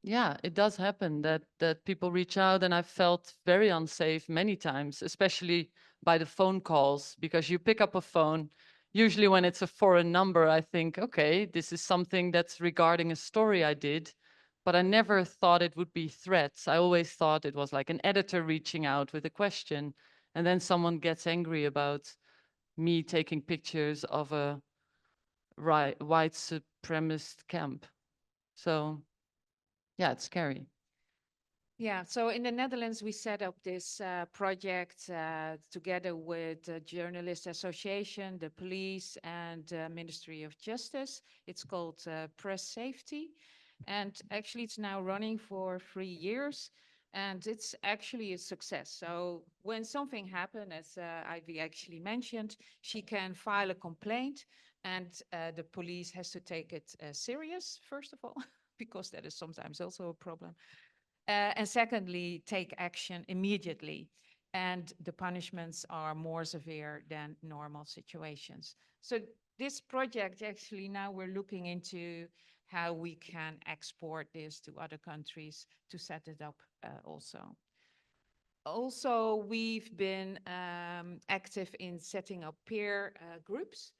yeah, it does happen that people reach out, and I've felt very unsafe many times, especially by the phone calls, because you pick up a phone. Usually when it's a foreign number, I think, okay, this is something that's regarding a story I did, but I never thought it would be threats. I always thought it was like an editor reaching out with a question, and then someone gets angry about me taking pictures of a white supremacist camp. So yeah, it's scary. Yeah, so in the Netherlands, we set up this project together with the Journalist Association, the police, and Ministry of Justice. It's called Press Safety. And actually, it's now running for 3 years. And it's actually a success. So when something happens, as Ivy actually mentioned, she can file a complaint, and the police has to take it serious, first of all, because that is sometimes also a problem. And secondly, take action immediately. And the punishments are more severe than normal situations. So this project, actually, now we're looking into how we can export this to other countries to set it up also. Also, we've been active in setting up peer groups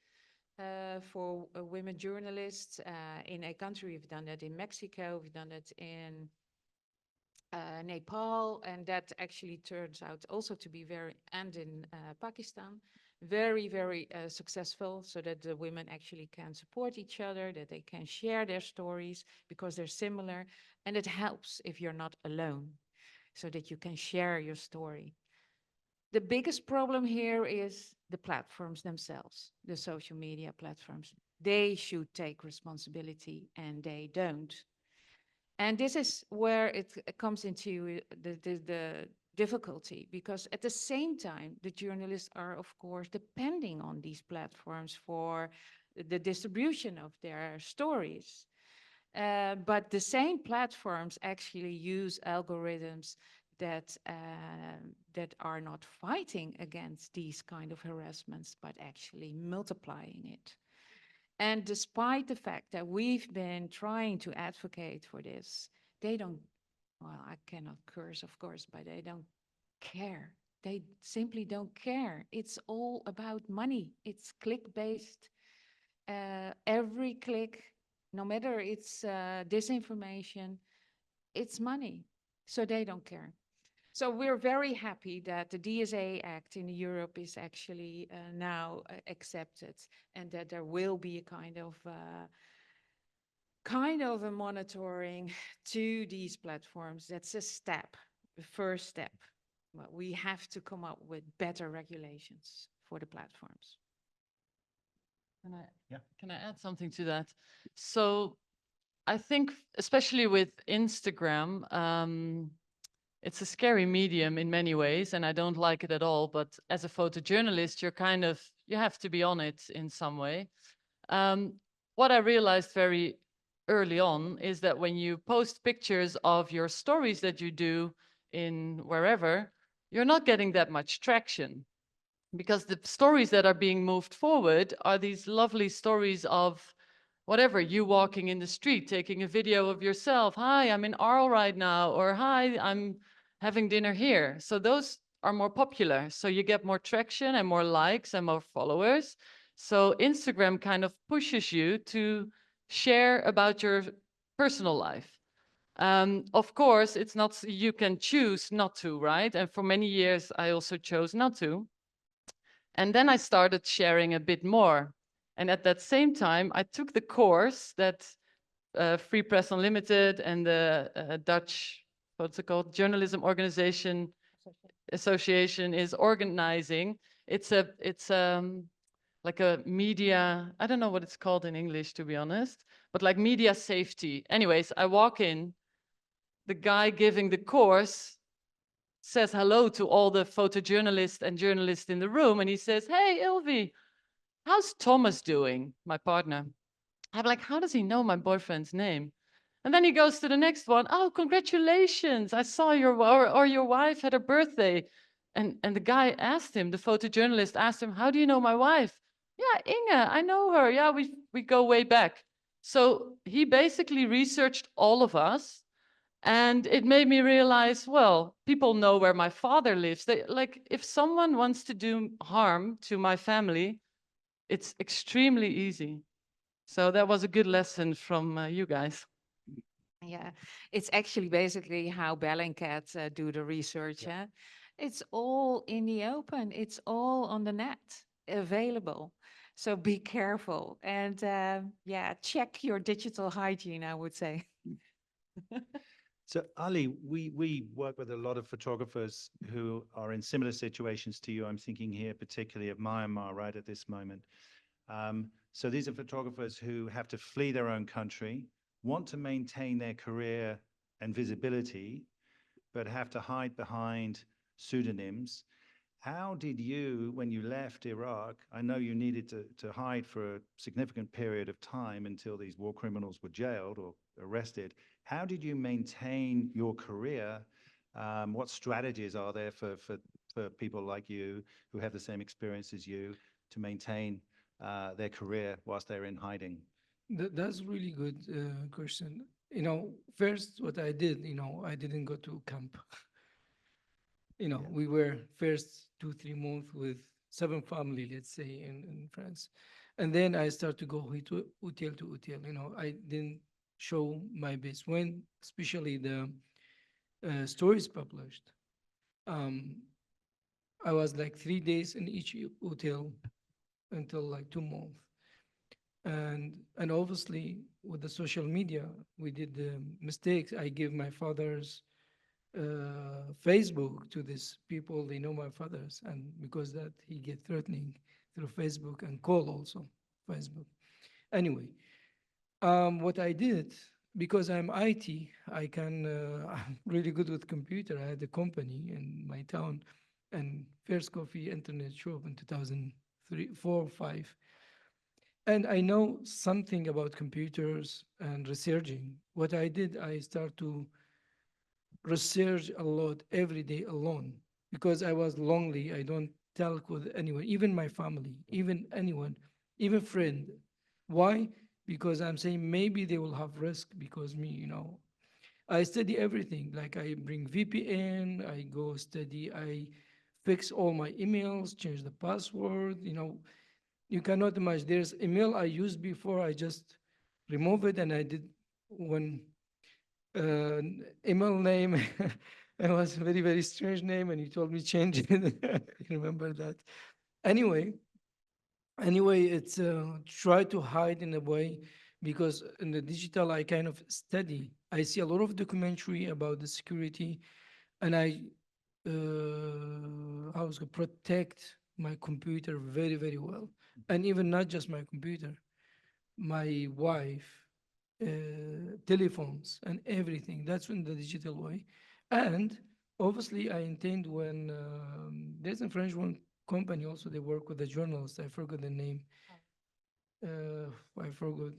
for women journalists in a country. We've done that in Mexico, we've done it in Nepal, and that actually turns out also to be and in Pakistan, very successful, so that the women actually can support each other, that they can share their stories because they're similar, and it helps if you're not alone, so that you can share your story. The biggest problem here is the platforms themselves, the social media platforms. They should take responsibility, and they don't. And this is where it comes into the difficulty, because at the same time, the journalists are, of course, depending on these platforms for the distribution of their stories. But the same platforms actually use algorithms that are not fighting against these kind of harassments, but actually multiplying it. And despite the fact that we've been trying to advocate for this, they don't, well, I cannot curse, of course, but they don't care. They simply don't care. It's all about money. It's click-based. Every click, no matter it's disinformation, it's money. So they don't care. So we're very happy that the DSA Act in Europe is actually now accepted, and that there will be a kind of a monitoring to these platforms. That's a step, the first step. Well, we have to come up with better regulations for the platforms. Can I add something to that? So I think, especially with Instagram, it's a scary medium in many ways, and I don't like it at all. But as a photojournalist, you have to be on it in some way. What I realized very early on is that when you post pictures of your stories that you do in wherever, you're not getting that much traction, because the stories that are being moved forward are these lovely stories of whatever, you walking in the street, taking a video of yourself. Hi, I'm in Arles right now, or hi, I'm having dinner here. So those are more popular. So you get more traction and more likes and more followers. So Instagram kind of pushes you to share about your personal life. Of course, it's not, you can choose not to, right? And for many years, I also chose not to. And then I started sharing a bit more. And at that same time, I took the course that Free Press Unlimited and the Dutch, what's it called, Journalism Organization Association is organizing. It's like a media, I don't know what it's called in English, to be honest, but like media safety. Anyways, I walk in, the guy giving the course says hello to all the photojournalists and journalists in the room, and he says, "Hey, Ilvi, how's Thomas doing?" My partner. I'm like, how does he know my boyfriend's name? And then he goes to the next one. Oh, congratulations. I saw or your wife had a birthday. And the guy asked him, the photojournalist asked him, how do you know my wife? Yeah, Inge, I know her. Yeah, we go way back. So he basically researched all of us. And it made me realize, well, people know where my father lives. Like, if someone wants to do harm to my family, it's extremely easy. So that was a good lesson from you guys. Yeah, it's actually basically how Bellingcat do the research. Yeah. It's all in the open. It's all on the net available. So be careful and yeah, check your digital hygiene, I would say. So Ali, we work with a lot of photographers who are in similar situations to you. I'm thinking here particularly of Myanmar right at this moment. So these are photographers who have to flee their own country, want to maintain their career and visibility, but have to hide behind pseudonyms. How did you, when you left Iraq, I know you needed to hide for a significant period of time until these war criminals were jailed or arrested. How did you maintain your career? What strategies are there for people like you who have the same experience as you to maintain their career whilst they're in hiding? That's really good question. You know, first what I did, you know, I didn't go to camp. You know, we were first 2, 3 months with 7 family, let's say, in France. And then I start to go to hotel to hotel. You know, I didn't show my best when, especially the stories published. Um, I was like 3 days in each hotel until like 2 months. And obviously with the social media, we did the mistakes. I gave my father's Facebook to these people. They know my father's, and because that he get threatening through Facebook and call also Facebook. Anyway, what I did, because I'm IT, I can I'm really good with computer. I had a company in my town, and First Coffee Internet Shop in 2003, 4, 5. And I know something about computers and researching. What I did, I start to research a lot every day alone because I was lonely. I don't talk with anyone, even my family, even anyone, even friend. Why? Because I'm saying maybe they will have risk because me, you know. I study everything. Like I bring VPN, I go study, I fix all my emails, change the password, you know. You cannot imagine. There's email I used before, I just remove it and I did one email name. It was a very, very strange name, and he told me change it. I remember that. Anyway, it's try to hide in a way because in the digital I kind of study. I see a lot of documentary about the security, and I was gonna protect my computer very, very well, and even not just my computer, my wife, telephones and everything. That's in the digital way. And obviously, I intend when there's a French one company also, they work with the journalists. I forgot the name. I forgot.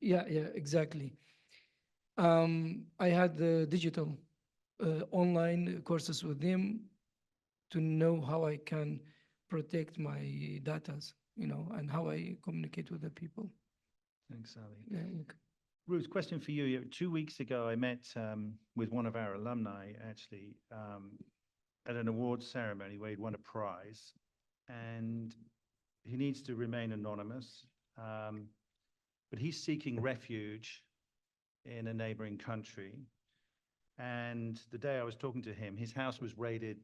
Yeah, exactly. I had the digital online courses with them to know how I can protect my datas, you know, and how I communicate with the people. Thanks, Ali. Yeah, okay. Ruth, question for you. 2 weeks ago, I met with one of our alumni, actually, at an awards ceremony where he'd won a prize. And he needs to remain anonymous, but he's seeking refuge in a neighboring country. And the day I was talking to him, his house was raided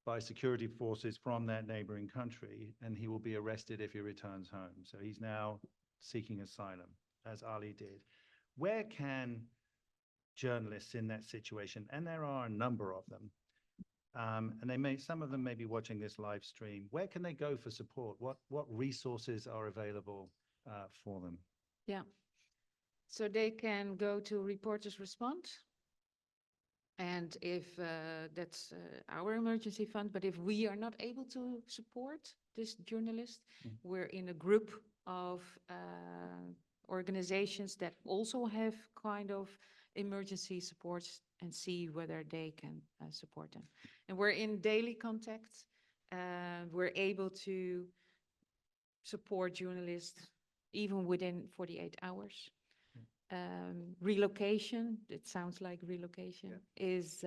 by security forces from that neighboring country, and he will be arrested if he returns home. So he's now seeking asylum, as Ali did. Where can journalists in that situation, and there are a number of them, and some of them may be watching this live stream, where can they go for support? What resources are available for them? Yeah. So they can go to Reporters Respond. And if that's our emergency fund, but if we are not able to support this journalist, we're in a group of organizations that also have kind of emergency supports and see whether they can support them. And we're in daily contact. We're able to support journalists even within 48 hours. Relocation, it sounds like relocation, is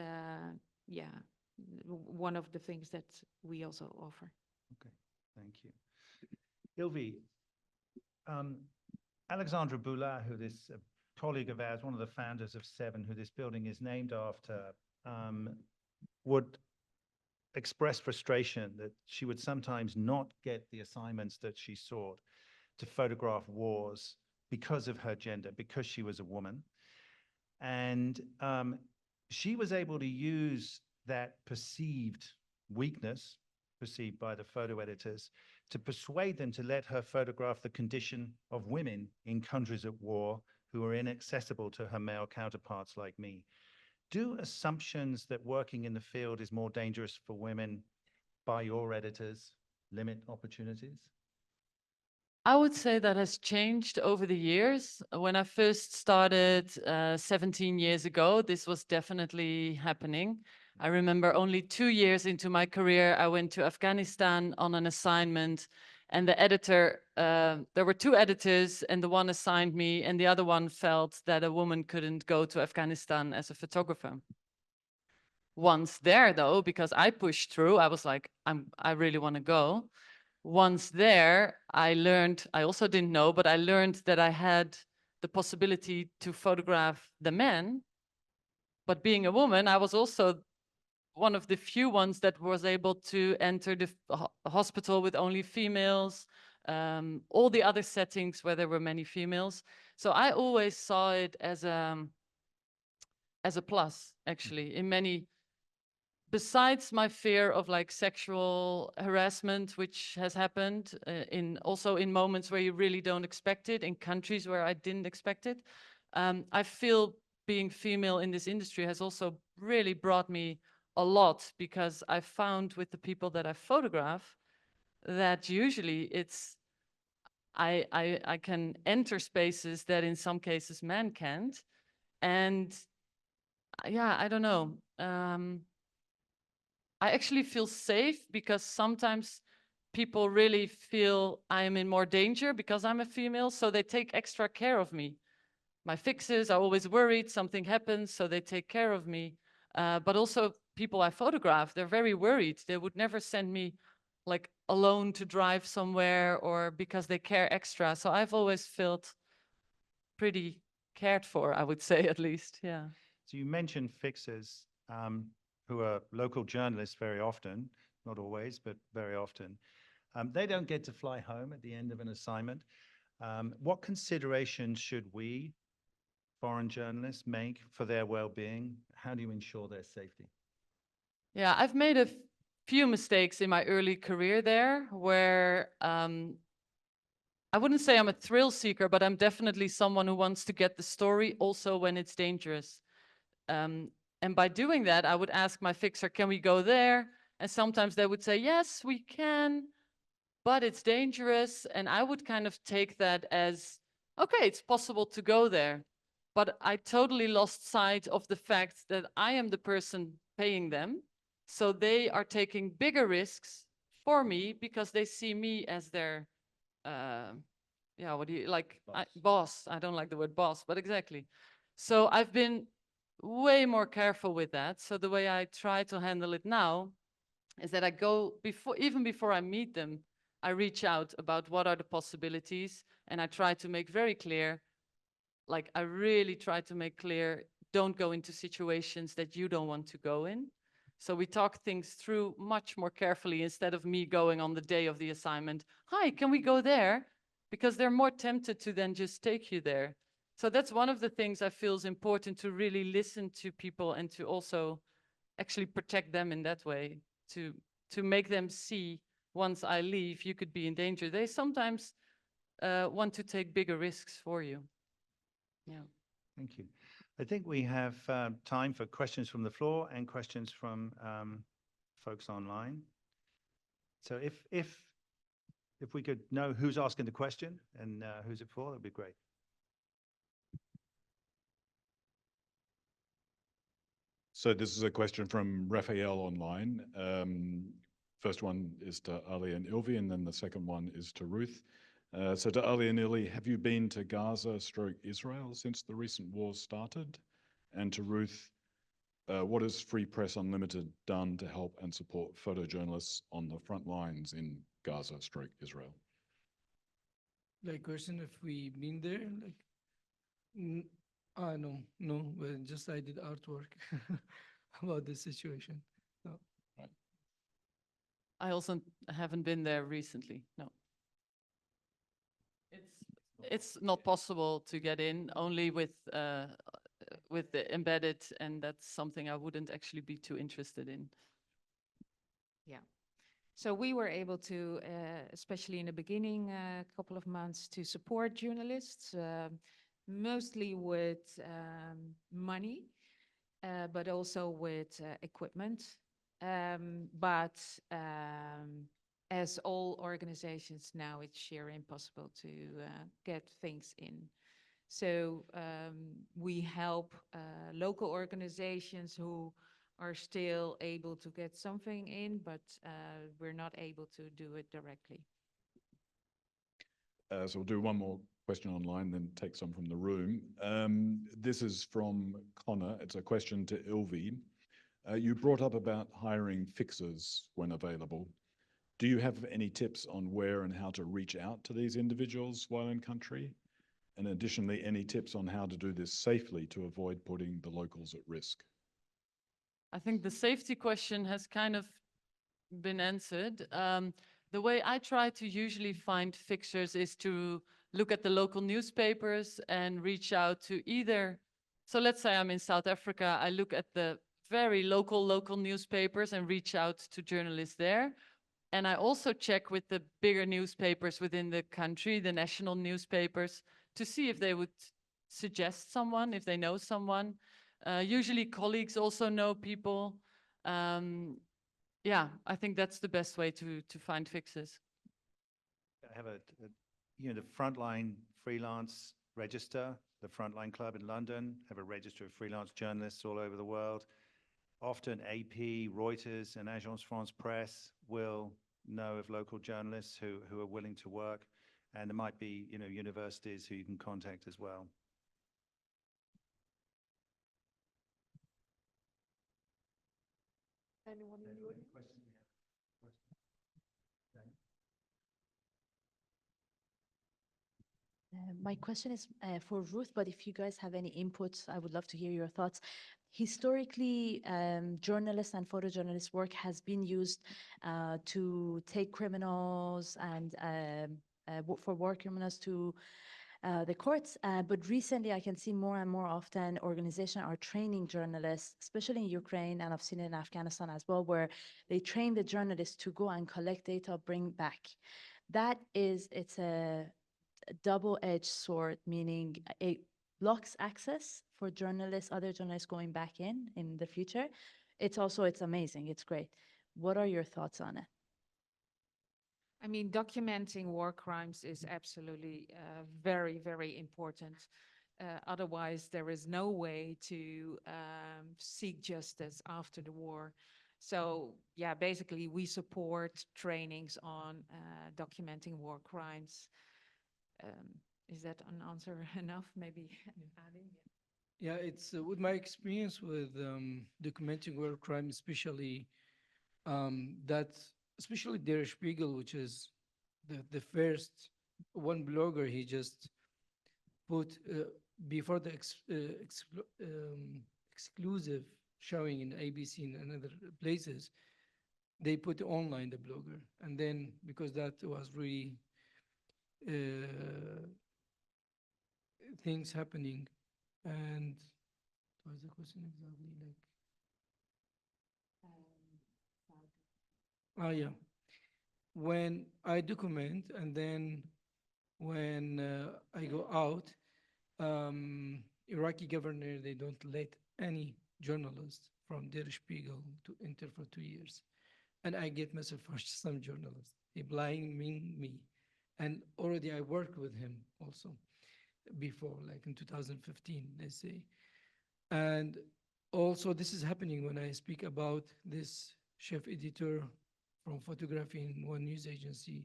one of the things that we also offer. Okay, thank you. Ilvi, Alexandra Boulat, who this colleague of ours, one of the founders of VII, who this building is named after, would express frustration that she would sometimes not get the assignments that she sought to photograph wars because of her gender, because she was a woman. And she was able to use that perceived weakness, perceived by the photo editors, to persuade them to let her photograph the condition of women in countries at war who are inaccessible to her male counterparts like me. Do assumptions that working in the field is more dangerous for women by your editors limit opportunities? I would say that has changed over the years. When I first started 17 years ago, this was definitely happening. I remember only 2 years into my career, I went to Afghanistan on an assignment, and the editor, there were 2 editors, and the one assigned me, and the other one felt that a woman couldn't go to Afghanistan as a photographer. Once there, though, because I pushed through, I was like, I really want to go. Once there, I learned, I also didn't know, but I learned that I had the possibility to photograph the men. But being a woman, I was also one of the few ones that was able to enter the hospital with only females, all the other settings where there were many females. So I always saw it as a plus, actually, in many. Besides my fear of like sexual harassment, which has happened also in moments where you really don't expect it, in countries where I didn't expect it, I feel being female in this industry has also really brought me a lot, because I found with the people that I photograph that usually it's I can enter spaces that in some cases men can't, and yeah, I don't know. I actually feel safe because sometimes people really feel I am in more danger because I'm a female, so they take extra care of me. My fixers are always worried something happens, so they take care of me. But also people I photograph, they're very worried. They would never send me like alone to drive somewhere, or because they care extra. So I've always felt pretty cared for, I would say, at least, yeah. So you mentioned fixers, who are local journalists very often, not always, but very often. They don't get to fly home at the end of an assignment. What considerations should we, foreign journalists, make for their well-being? How do you ensure their safety? Yeah, I've made a few mistakes in my early career there, where I wouldn't say I'm a thrill seeker, but I'm definitely someone who wants to get the story also when it's dangerous. And by doing that, I would ask my fixer, can we go there? And sometimes they would say, yes, we can, but it's dangerous. And I would kind of take that as, okay, it's possible to go there. But I totally lost sight of the fact that I am the person paying them. So they are taking bigger risks for me because they see me as their, what do you like? Boss. I don't like the word boss, but exactly. So I've been way more careful with that. So the way I try to handle it now is that I go even before I meet them, I reach out about what are the possibilities, and I try to make very clear, like I really try to make clear, don't go into situations that you don't want to go in. So we talk things through much more carefully instead of me going on the day of the assignment, hi, can we go there? Because they're more tempted to then just take you there. So that's one of the things I feel is important, to really listen to people and to also actually protect them in that way, to make them see once I leave, you could be in danger. They sometimes want to take bigger risks for you. Yeah. Thank you. I think we have time for questions from the floor and questions from folks online. So if we could know who's asking the question and who's it for, that'd be great. So this is a question from Raphael online. First one is to Ali and Ilvi, and then the second one is to Ruth. So to Ali and Ilvi, have you been to Gaza / Israel since the recent wars started? And to Ruth, what has Free Press Unlimited done to help and support photojournalists on the front lines in Gaza / Israel? Like question, if we been there, like, no, but just I did artwork about the situation. So. Right. I also haven't been there recently, no. It's not possible to get in, only with the embedded, and that's something I wouldn't actually be too interested in. Yeah. So we were able to, especially in the beginning, couple of months, to support journalists, mostly with money, but also with equipment. As all organizations now, it's sheer impossible to get things in. So we help local organizations who are still able to get something in, but we're not able to do it directly. So we'll do one more question online, then take some from the room. This is from Connor. It's a question to Ilvi. You brought up about hiring fixers when available. Do you have any tips on where and how to reach out to these individuals while in country? And additionally, any tips on how to do this safely to avoid putting the locals at risk? I think the safety question has kind of been answered. The way I try to usually find fixers is to look at the local newspapers and reach out to either, so let's say I'm in South Africa, I look at the very local newspapers and reach out to journalists there. And I also check with the bigger newspapers within the country, the national newspapers, to see if they would suggest someone, if they know someone. Usually colleagues also know people. Yeah, I think that's the best way to find fixes. I have the Frontline Freelance Register, the Frontline Club in London, have a register of freelance journalists all over the world. Often AP, Reuters, and Agence France Presse will know of local journalists who are willing to work, and there might be universities who you can contact as well. Anyone in the audience? My question is for Ruth, but if you guys have any inputs, I would love to hear your thoughts. Historically, journalists and photojournalists' work has been used to take criminals and for war criminals to the courts. But recently, I can see more and more often organizations are training journalists, especially in Ukraine, and I've seen it in Afghanistan as well, where they train the journalists to go and collect data, bring back. It's a double-edged sword, meaning it blocks access for journalists, other journalists going back in the future. It's amazing, it's great. What are your thoughts on it? I mean, documenting war crimes is absolutely very, very important. Otherwise, there is no way to seek justice after the war. So, yeah, basically, we support trainings on documenting war crimes. Is that an answer enough? Maybe adding? Yeah, it's with my experience with documenting war crime, especially especially Der Spiegel, which is the first one blogger, he just put before the exclusive showing in ABC and other places, they put online the blogger, and then because that was really things happening, and what was the question exactly? Like, yeah, when I document, and then when I go out, Iraqi governor, they don't let any journalist from Der Spiegel to enter for 2 years, and I get message from some journalists. They blaming me, and already I worked with him also before, like in 2015, they say. And also, this is happening when I speak about this chef editor from photography in one news agency.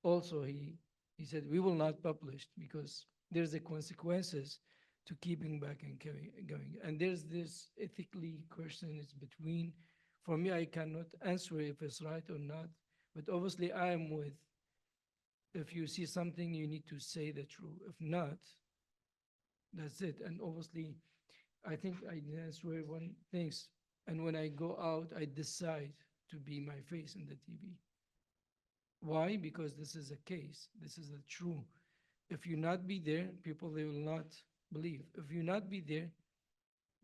Also, he said, we will not publish because there's the consequences to keeping back and going. And there's this ethically question is between, for me, I cannot answer if it's right or not, but obviously I am with, if you see something, you need to say the truth. If not, that's it. And obviously, I think I answer one things. And when I go out, I decide to be my face in the TV. Why? Because this is a case. This is a true. If you not be there, people, they will not believe. If you not be there,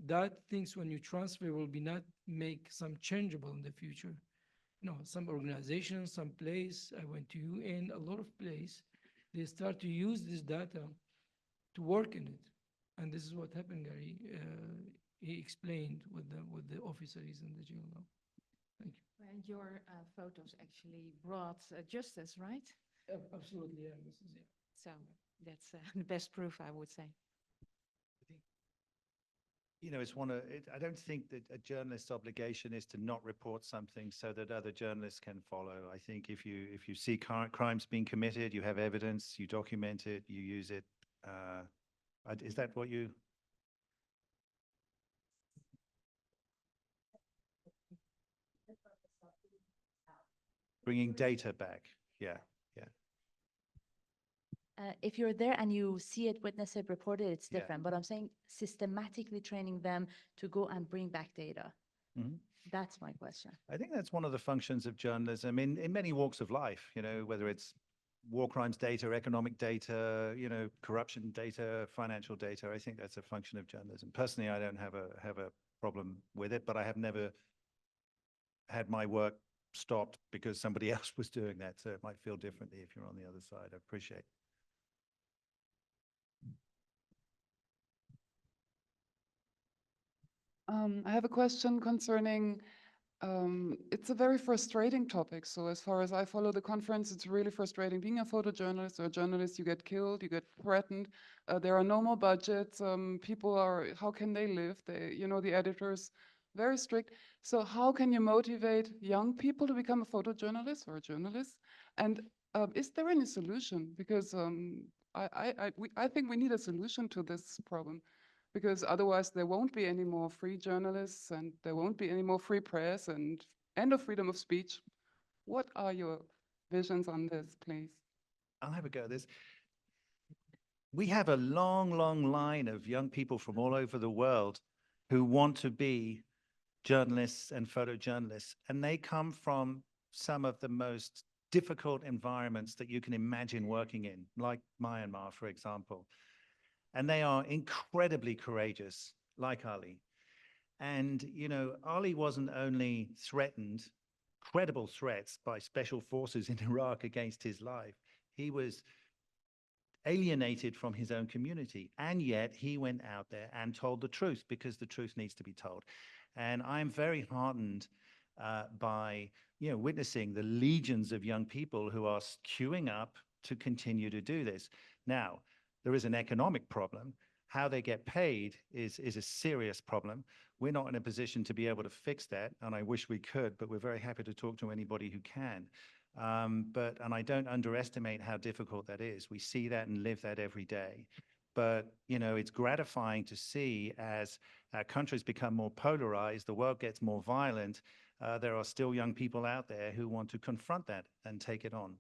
that things when you transfer will be not make some changeable in the future. No, some organizations, some place, I went to UN, a lot of place, they start to use this data to work in it. And this is what happened, Gary. He explained with the officers in the jail now. Thank you. And your photos actually brought justice, right? Absolutely, yeah, Mrs. Yeah. So that's the best proof, I would say. You know, it's one of, I don't think that a journalist's obligation is to not report something so that other journalists can follow. I think if you see crimes being committed, you have evidence, you document it, you use it. Is that what you? Bringing data back, yeah. If you're there and you see it, witness it, report it, it's Yeah. different. But I'm saying systematically training them to go and bring back data. Mhm. That's my question. I think that's one of the functions of journalism in many walks of life, you know, whether it's war crimes data, economic data, you know, corruption data, financial data. I think that's a function of journalism. Personally, I don't have a problem with it, but I have never had my work stopped because somebody else was doing that. So it might feel differently if you're on the other side. I appreciate it. I have a question concerning, it's a very frustrating topic. So as far as I follow the conference, it's really frustrating. Being a photojournalist or a journalist, you get killed, you get threatened. There are no more budgets. People are, how can they live? The editors, very strict. So how can you motivate young people to become a photojournalist or a journalist? And is there any solution? Because I think we need a solution to this problem, because otherwise there won't be any more free journalists and there won't be any more free press and end of freedom of speech. What are your visions on this, please? I'll have a go at this. We have a long, long line of young people from all over the world who want to be journalists and photojournalists, and they come from some of the most difficult environments that you can imagine working in, like Myanmar, for example. And they are incredibly courageous, like Ali. And, you know, Ali wasn't only threatened, credible threats by special forces in Iraq against his life, he was alienated from his own community. And yet he went out there and told the truth, because the truth needs to be told. And I'm very heartened by, you know, witnessing the legions of young people who are queuing up to continue to do this. Now, there is an economic problem. How they get paid is a serious problem. We're not in a position to be able to fix that, and I wish we could, but we're very happy to talk to anybody who can. And I don't underestimate how difficult that is. We see that and live that every day. But, you know, it's gratifying to see as countries become more polarized, the world gets more violent, there are still young people out there who want to confront that and take it on.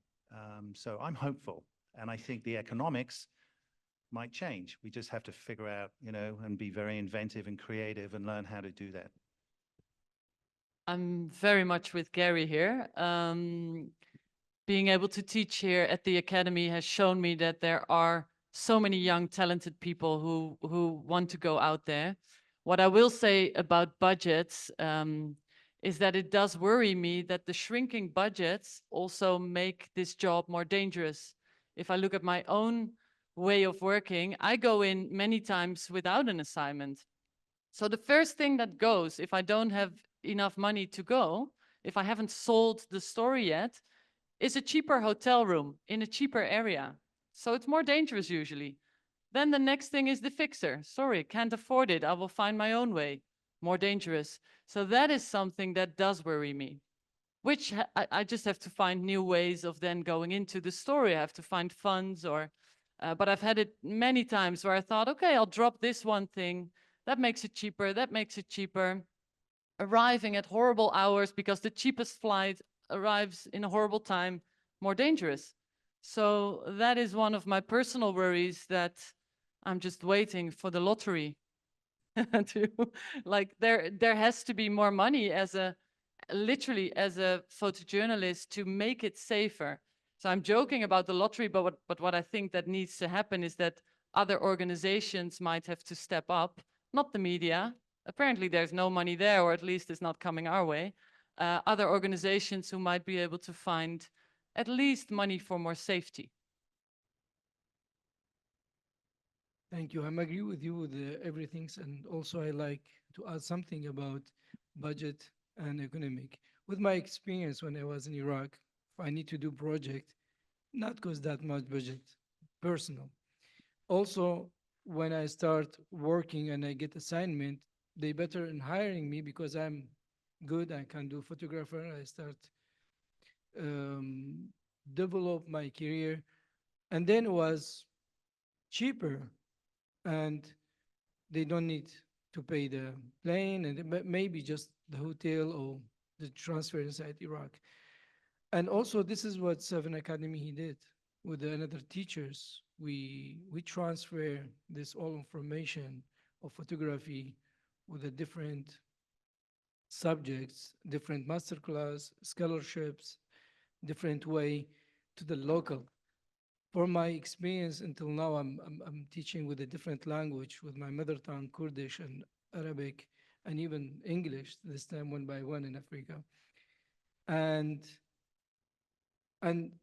So I'm hopeful, and I think the economics might change. We just have to figure out, you know, and be very inventive and creative and learn how to do that. I'm very much with Gary here. Being able to teach here at the Academy has shown me that there are so many young, talented people who want to go out there. What I will say about budgets is that it does worry me that the shrinking budgets also make this job more dangerous. If I look at my own way of working, I go in many times without an assignment. So the first thing that goes, if I don't have enough money to go, if I haven't sold the story yet, is a cheaper hotel room in a cheaper area. So it's more dangerous usually. Then the next thing is the fixer. Sorry, can't afford it. I will find my own way. more dangerous. So that is something that does worry me, which I just have to find new ways of then going into the story. I have to find funds or, but I've had it many times where I thought, okay, I'll drop this one thing. That makes it cheaper. That makes it cheaper. Arriving at horrible hours because the cheapest flight arrives in a horrible time, more dangerous. So that is one of my personal worries, that I'm just waiting for the lottery to, like, there has to be more money literally as a photojournalist to make it safer. So I'm joking about the lottery, but what I think that needs to happen is that other organizations might have to step up, not the media. Apparently there's no money there, or at least it's not coming our way. Other organizations who might be able to find at least money for more safety. Thank you. I'm agree with you with everything, and also I like to add something about budget and economic. With my experience when I was in Iraq, if I need to do project, not cost that much budget, personal. Also, when I start working and I get assignment, they better in hiring me because I'm good. I can do photographer. I start um, develop my career, and then it was cheaper, and they don't need to pay the plane and maybe just the hotel or the transfer inside Iraq. And also, this is what Seven Academy he did with the another teachers. We transfer this all information of photography with the different subjects, different masterclass, scholarships, different way to the local. For my experience until now, I'm teaching with a different language, with my mother tongue, Kurdish and Arabic, and even English, this time one by one in Africa. And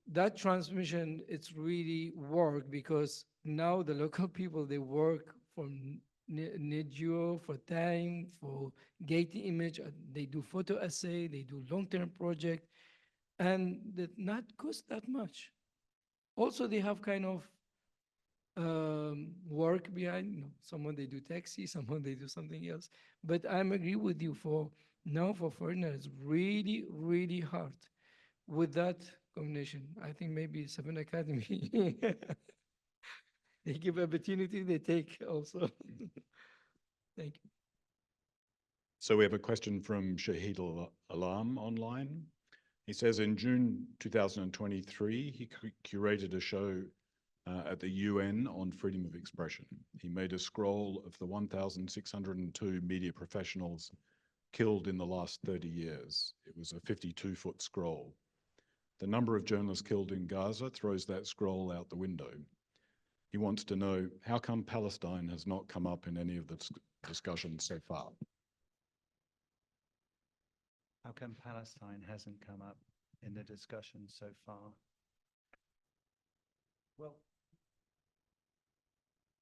that transmission, it's really work because now the local people, they work for NIDGEO, for time, for Getty image, they do photo essay, they do long-term project, and that not cost that much. Also, they have kind of work behind, someone they do taxi, someone they do something else. But I'm agree with you for now for foreigners, really, really hard with that combination. I think maybe Seven Academy, they give opportunity, they take also. Thank you. So we have a question from Shahid Alam online. He says in June 2023, he curated a show at the UN on freedom of expression. He made a scroll of the 1,602 media professionals killed in the last 30 years. It was a 52-foot scroll. The number of journalists killed in Gaza throws that scroll out the window. He wants to know, how come Palestine has not come up in any of the discussions so far? How come Palestine hasn't come up in the discussion so far? Well,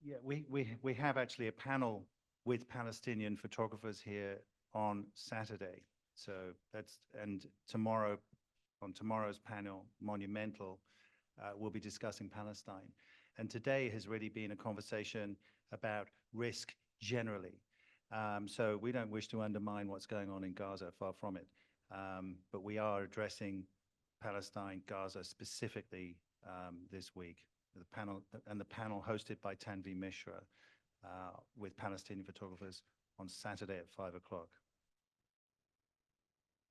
yeah, we have actually a panel with Palestinian photographers here on Saturday. So and tomorrow, on tomorrow's panel, Monumental, we'll be discussing Palestine. And today has really been a conversation about risk generally. So we don't wish to undermine what's going on in Gaza, far from it. But we are addressing Palestine, Gaza specifically this week. The panel hosted by Tanvi Mishra with Palestinian photographers on Saturday at 5 o'clock.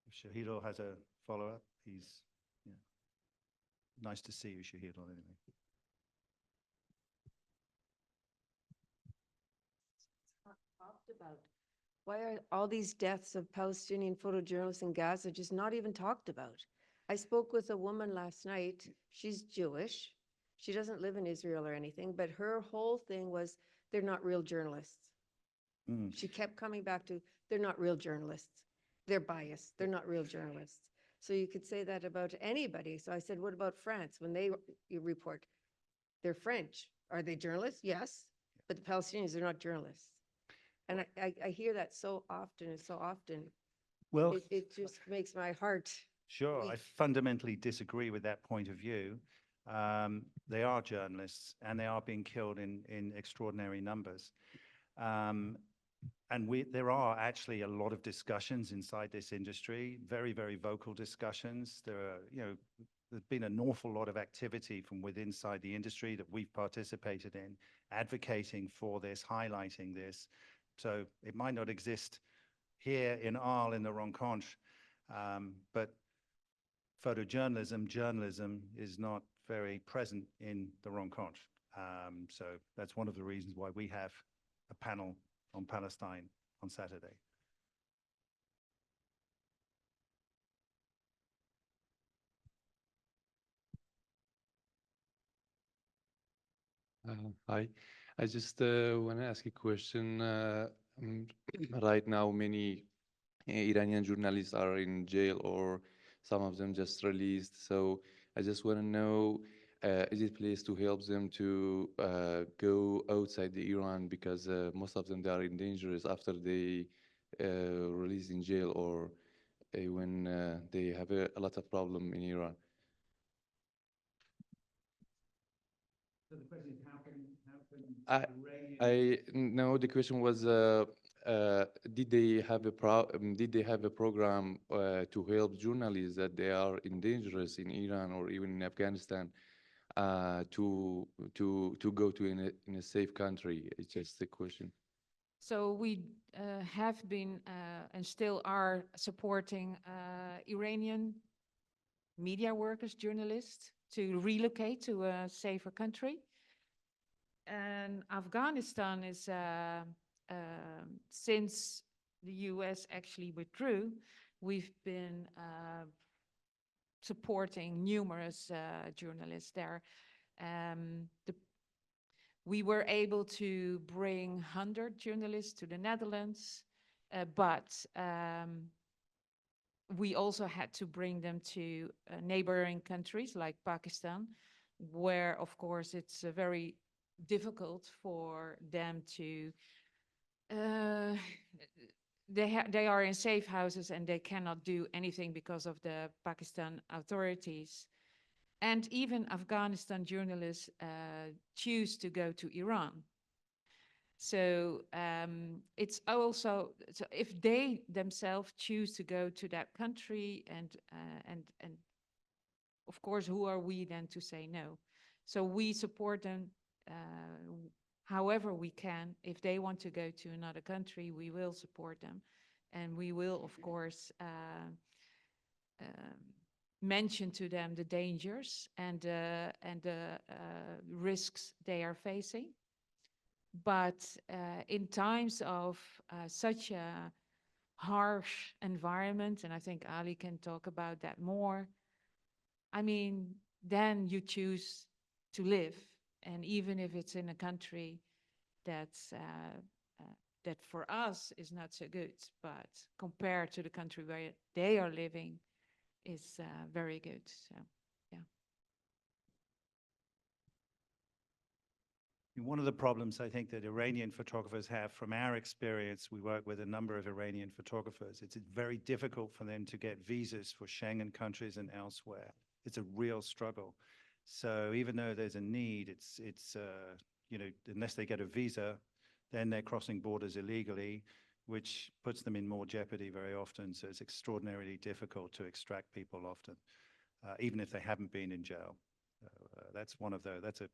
If Shahidul has a follow-up, he's nice to see you, Shahidul, anyway. Talked about. Why are all these deaths of Palestinian photojournalists in Gaza just not even talked about? I spoke with a woman last night. She's Jewish. She doesn't live in Israel or anything, but her whole thing was they're not real journalists. She kept coming back to, they're not real journalists. They're biased. They're not real journalists. So you could say that about anybody. So I said, what about France? When they report, they're French. Are they journalists? Yes. But the Palestinians are not journalists. And I hear that so often and so often. Well, It just makes my heart. sure, I fundamentally disagree with that point of view. They are journalists and they are being killed in extraordinary numbers. there are actually a lot of discussions inside this industry, very, very vocal discussions. There are, there's been an awful lot of activity from within inside the industry that we've participated in, advocating for this, highlighting this. So it might not exist here in Arles in the Rencontre, but journalism is not very present in the Rencontre. So that's one of the reasons why we have a panel on Palestine on Saturday. Hi, I just want to ask a question. Right now, many Iranian journalists are in jail, or some of them just released. So I just want to know, is it place to help them to go outside the Iran, because most of them, they are in dangerous after they released in jail, or when they have a lot of problem in Iran. So the question is, how can No, the question was, did they have a program to help journalists that they are in dangerous in Iran or even in Afghanistan to go to in a safe country? It's just a question. So we have been and still are supporting Iranian media workers, journalists, to relocate to a safer country. And Afghanistan is, since the US actually withdrew, we've been supporting numerous journalists there. We were able to bring 100 journalists to the Netherlands, but we also had to bring them to neighboring countries like Pakistan, where, of course, it's very difficult for them to, they are in safe houses and they cannot do anything because of the Pakistan authorities. And even Afghanistan journalists choose to go to Iran. So it's also, so if they themselves choose to go to that country, and of course, who are we then to say no? So we support them however we can. If they want to go to another country, we will support them. And we will, of course, mention to them the dangers and the risks they are facing. But in times of such a harsh environment, and I think Ali can talk about that more, I mean, then you choose to live. And even if it's in a country that's, that for us is not so good, but compared to the country where they are living is very good. So, yeah. One of the problems I think that Iranian photographers have, from our experience, we work with a number of Iranian photographers, it's very difficult for them to get visas for Schengen countries and elsewhere. It's a real struggle. So even though there's a need, it's unless they get a visa, then they're crossing borders illegally, which puts them in more jeopardy very often. So it's extraordinarily difficult to extract people often, even if they haven't been in jail. That's a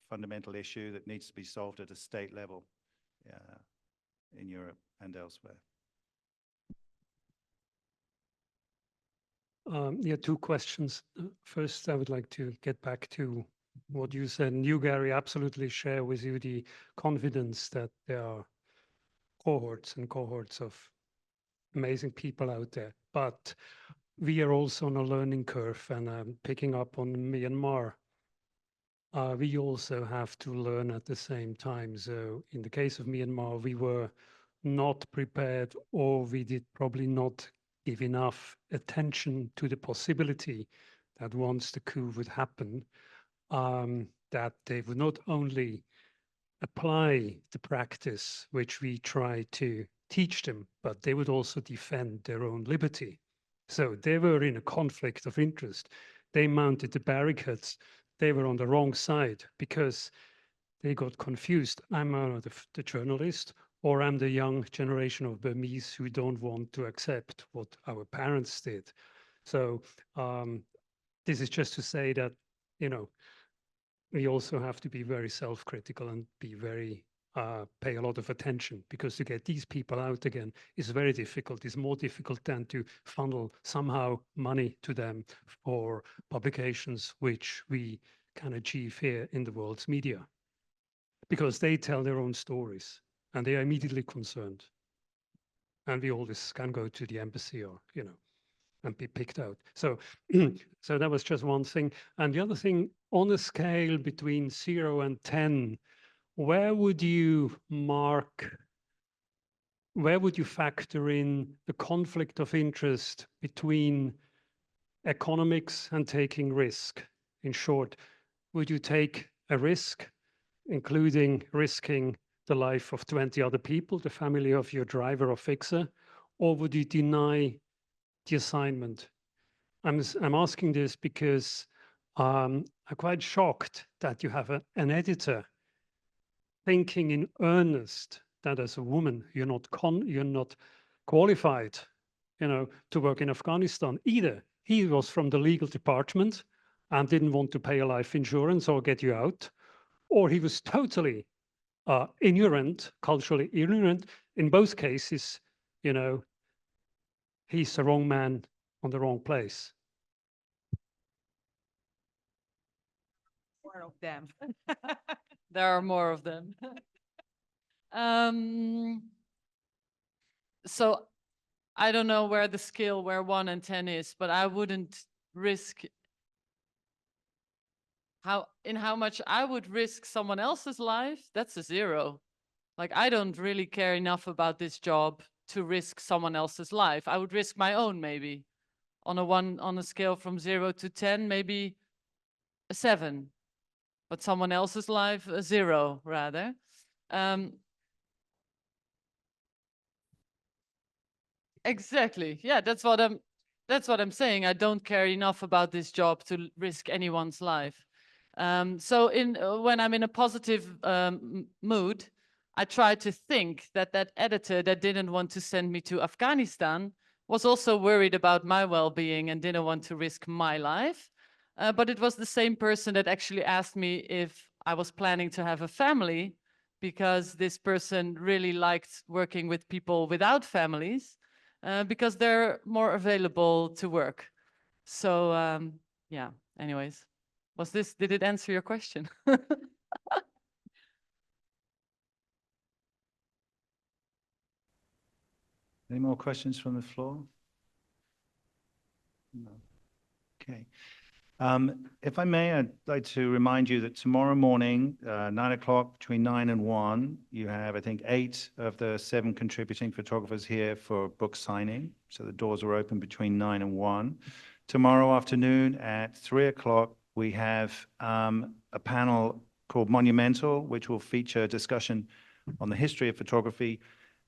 fundamental issue that needs to be solved at a state level in Europe and elsewhere. Yeah, two questions. First, I would like to get back to what you said. And you, Gary, absolutely share with you the confidence that there are cohorts and cohorts of amazing people out there. But we are also on a learning curve, and picking up on Myanmar, we also have to learn at the same time. So in the case of Myanmar, we were not prepared, or we did probably not give enough attention to the possibility that once the coup would happen, that they would not only apply the practice which we try to teach them, but they would also defend their own liberty. So they were in a conflict of interest. They mounted the barricades. They were on the wrong side because they got confused. I'm the journalist, or I'm the young generation of Burmese who don't want to accept what our parents did. So this is just to say that, you know, we also have to be very self-critical and be very pay a lot of attention, because to get these people out again is very difficult. It's more difficult than to funnel somehow money to them for publications which we can achieve here in the world's media, because they tell their own stories and they are immediately concerned. And we always can go to the embassy or, you know, and be picked out. So, so that was just one thing. And the other thing, on a scale between 0 and 10, where would you factor in the conflict of interest between economics and taking risk? In short, would you take a risk, including risking the life of 20 other people, the family of your driver or fixer, or would you deny the assignment? I'm asking this because I'm quite shocked that you have an editor thinking in earnest that as a woman you're not qualified, you know, to work in Afghanistan. Either he was from the legal department and didn't want to pay a life insurance or get you out, or he was totally ignorant, culturally ignorant. In both cases, you know, he's the wrong man on the wrong place. More of them. There are more of them. So I don't know where the scale, where 1 and 10 is, but I wouldn't risk how much I would risk someone else's life. That's a 0. Like, I don't really care enough about this job to risk someone else's life. I would risk my own, maybe. On a scale from 0 to 10, maybe a 7. But someone else's life, a 0 rather. Exactly. Yeah, that's what I'm saying. I don't care enough about this job to risk anyone's life. So when I'm in a positive mood, I try to think that that editor that didn't want to send me to Afghanistan was also worried about my well-being and didn't want to risk my life. But it was the same person that actually asked me if I was planning to have a family, because this person really liked working with people without families, because they're more available to work. So yeah, anyways, did it answer your question? Any more questions from the floor? No. Okay. If I may, I'd like to remind you that tomorrow morning, 9 o'clock, between 9 and 1, you have, I think, 8 of the 7 contributing photographers here for book signing. So the doors are open between 9 and 1. Tomorrow afternoon at 3 o'clock, we have a panel called Monumental, which will feature a discussion on the history of photography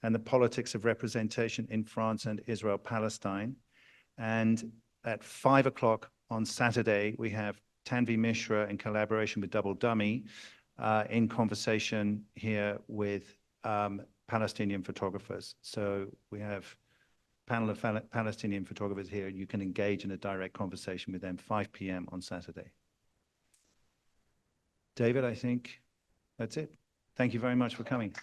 and the politics of representation in France and Israel-Palestine. And at 5 o'clock on Saturday, we have Tanvi Mishra in collaboration with Double Dummy in conversation here with Palestinian photographers. So we have a panel of Palestinian photographers here. You can engage in a direct conversation with them, 5 p.m. on Saturday. David, I think that's it. Thank you very much for coming.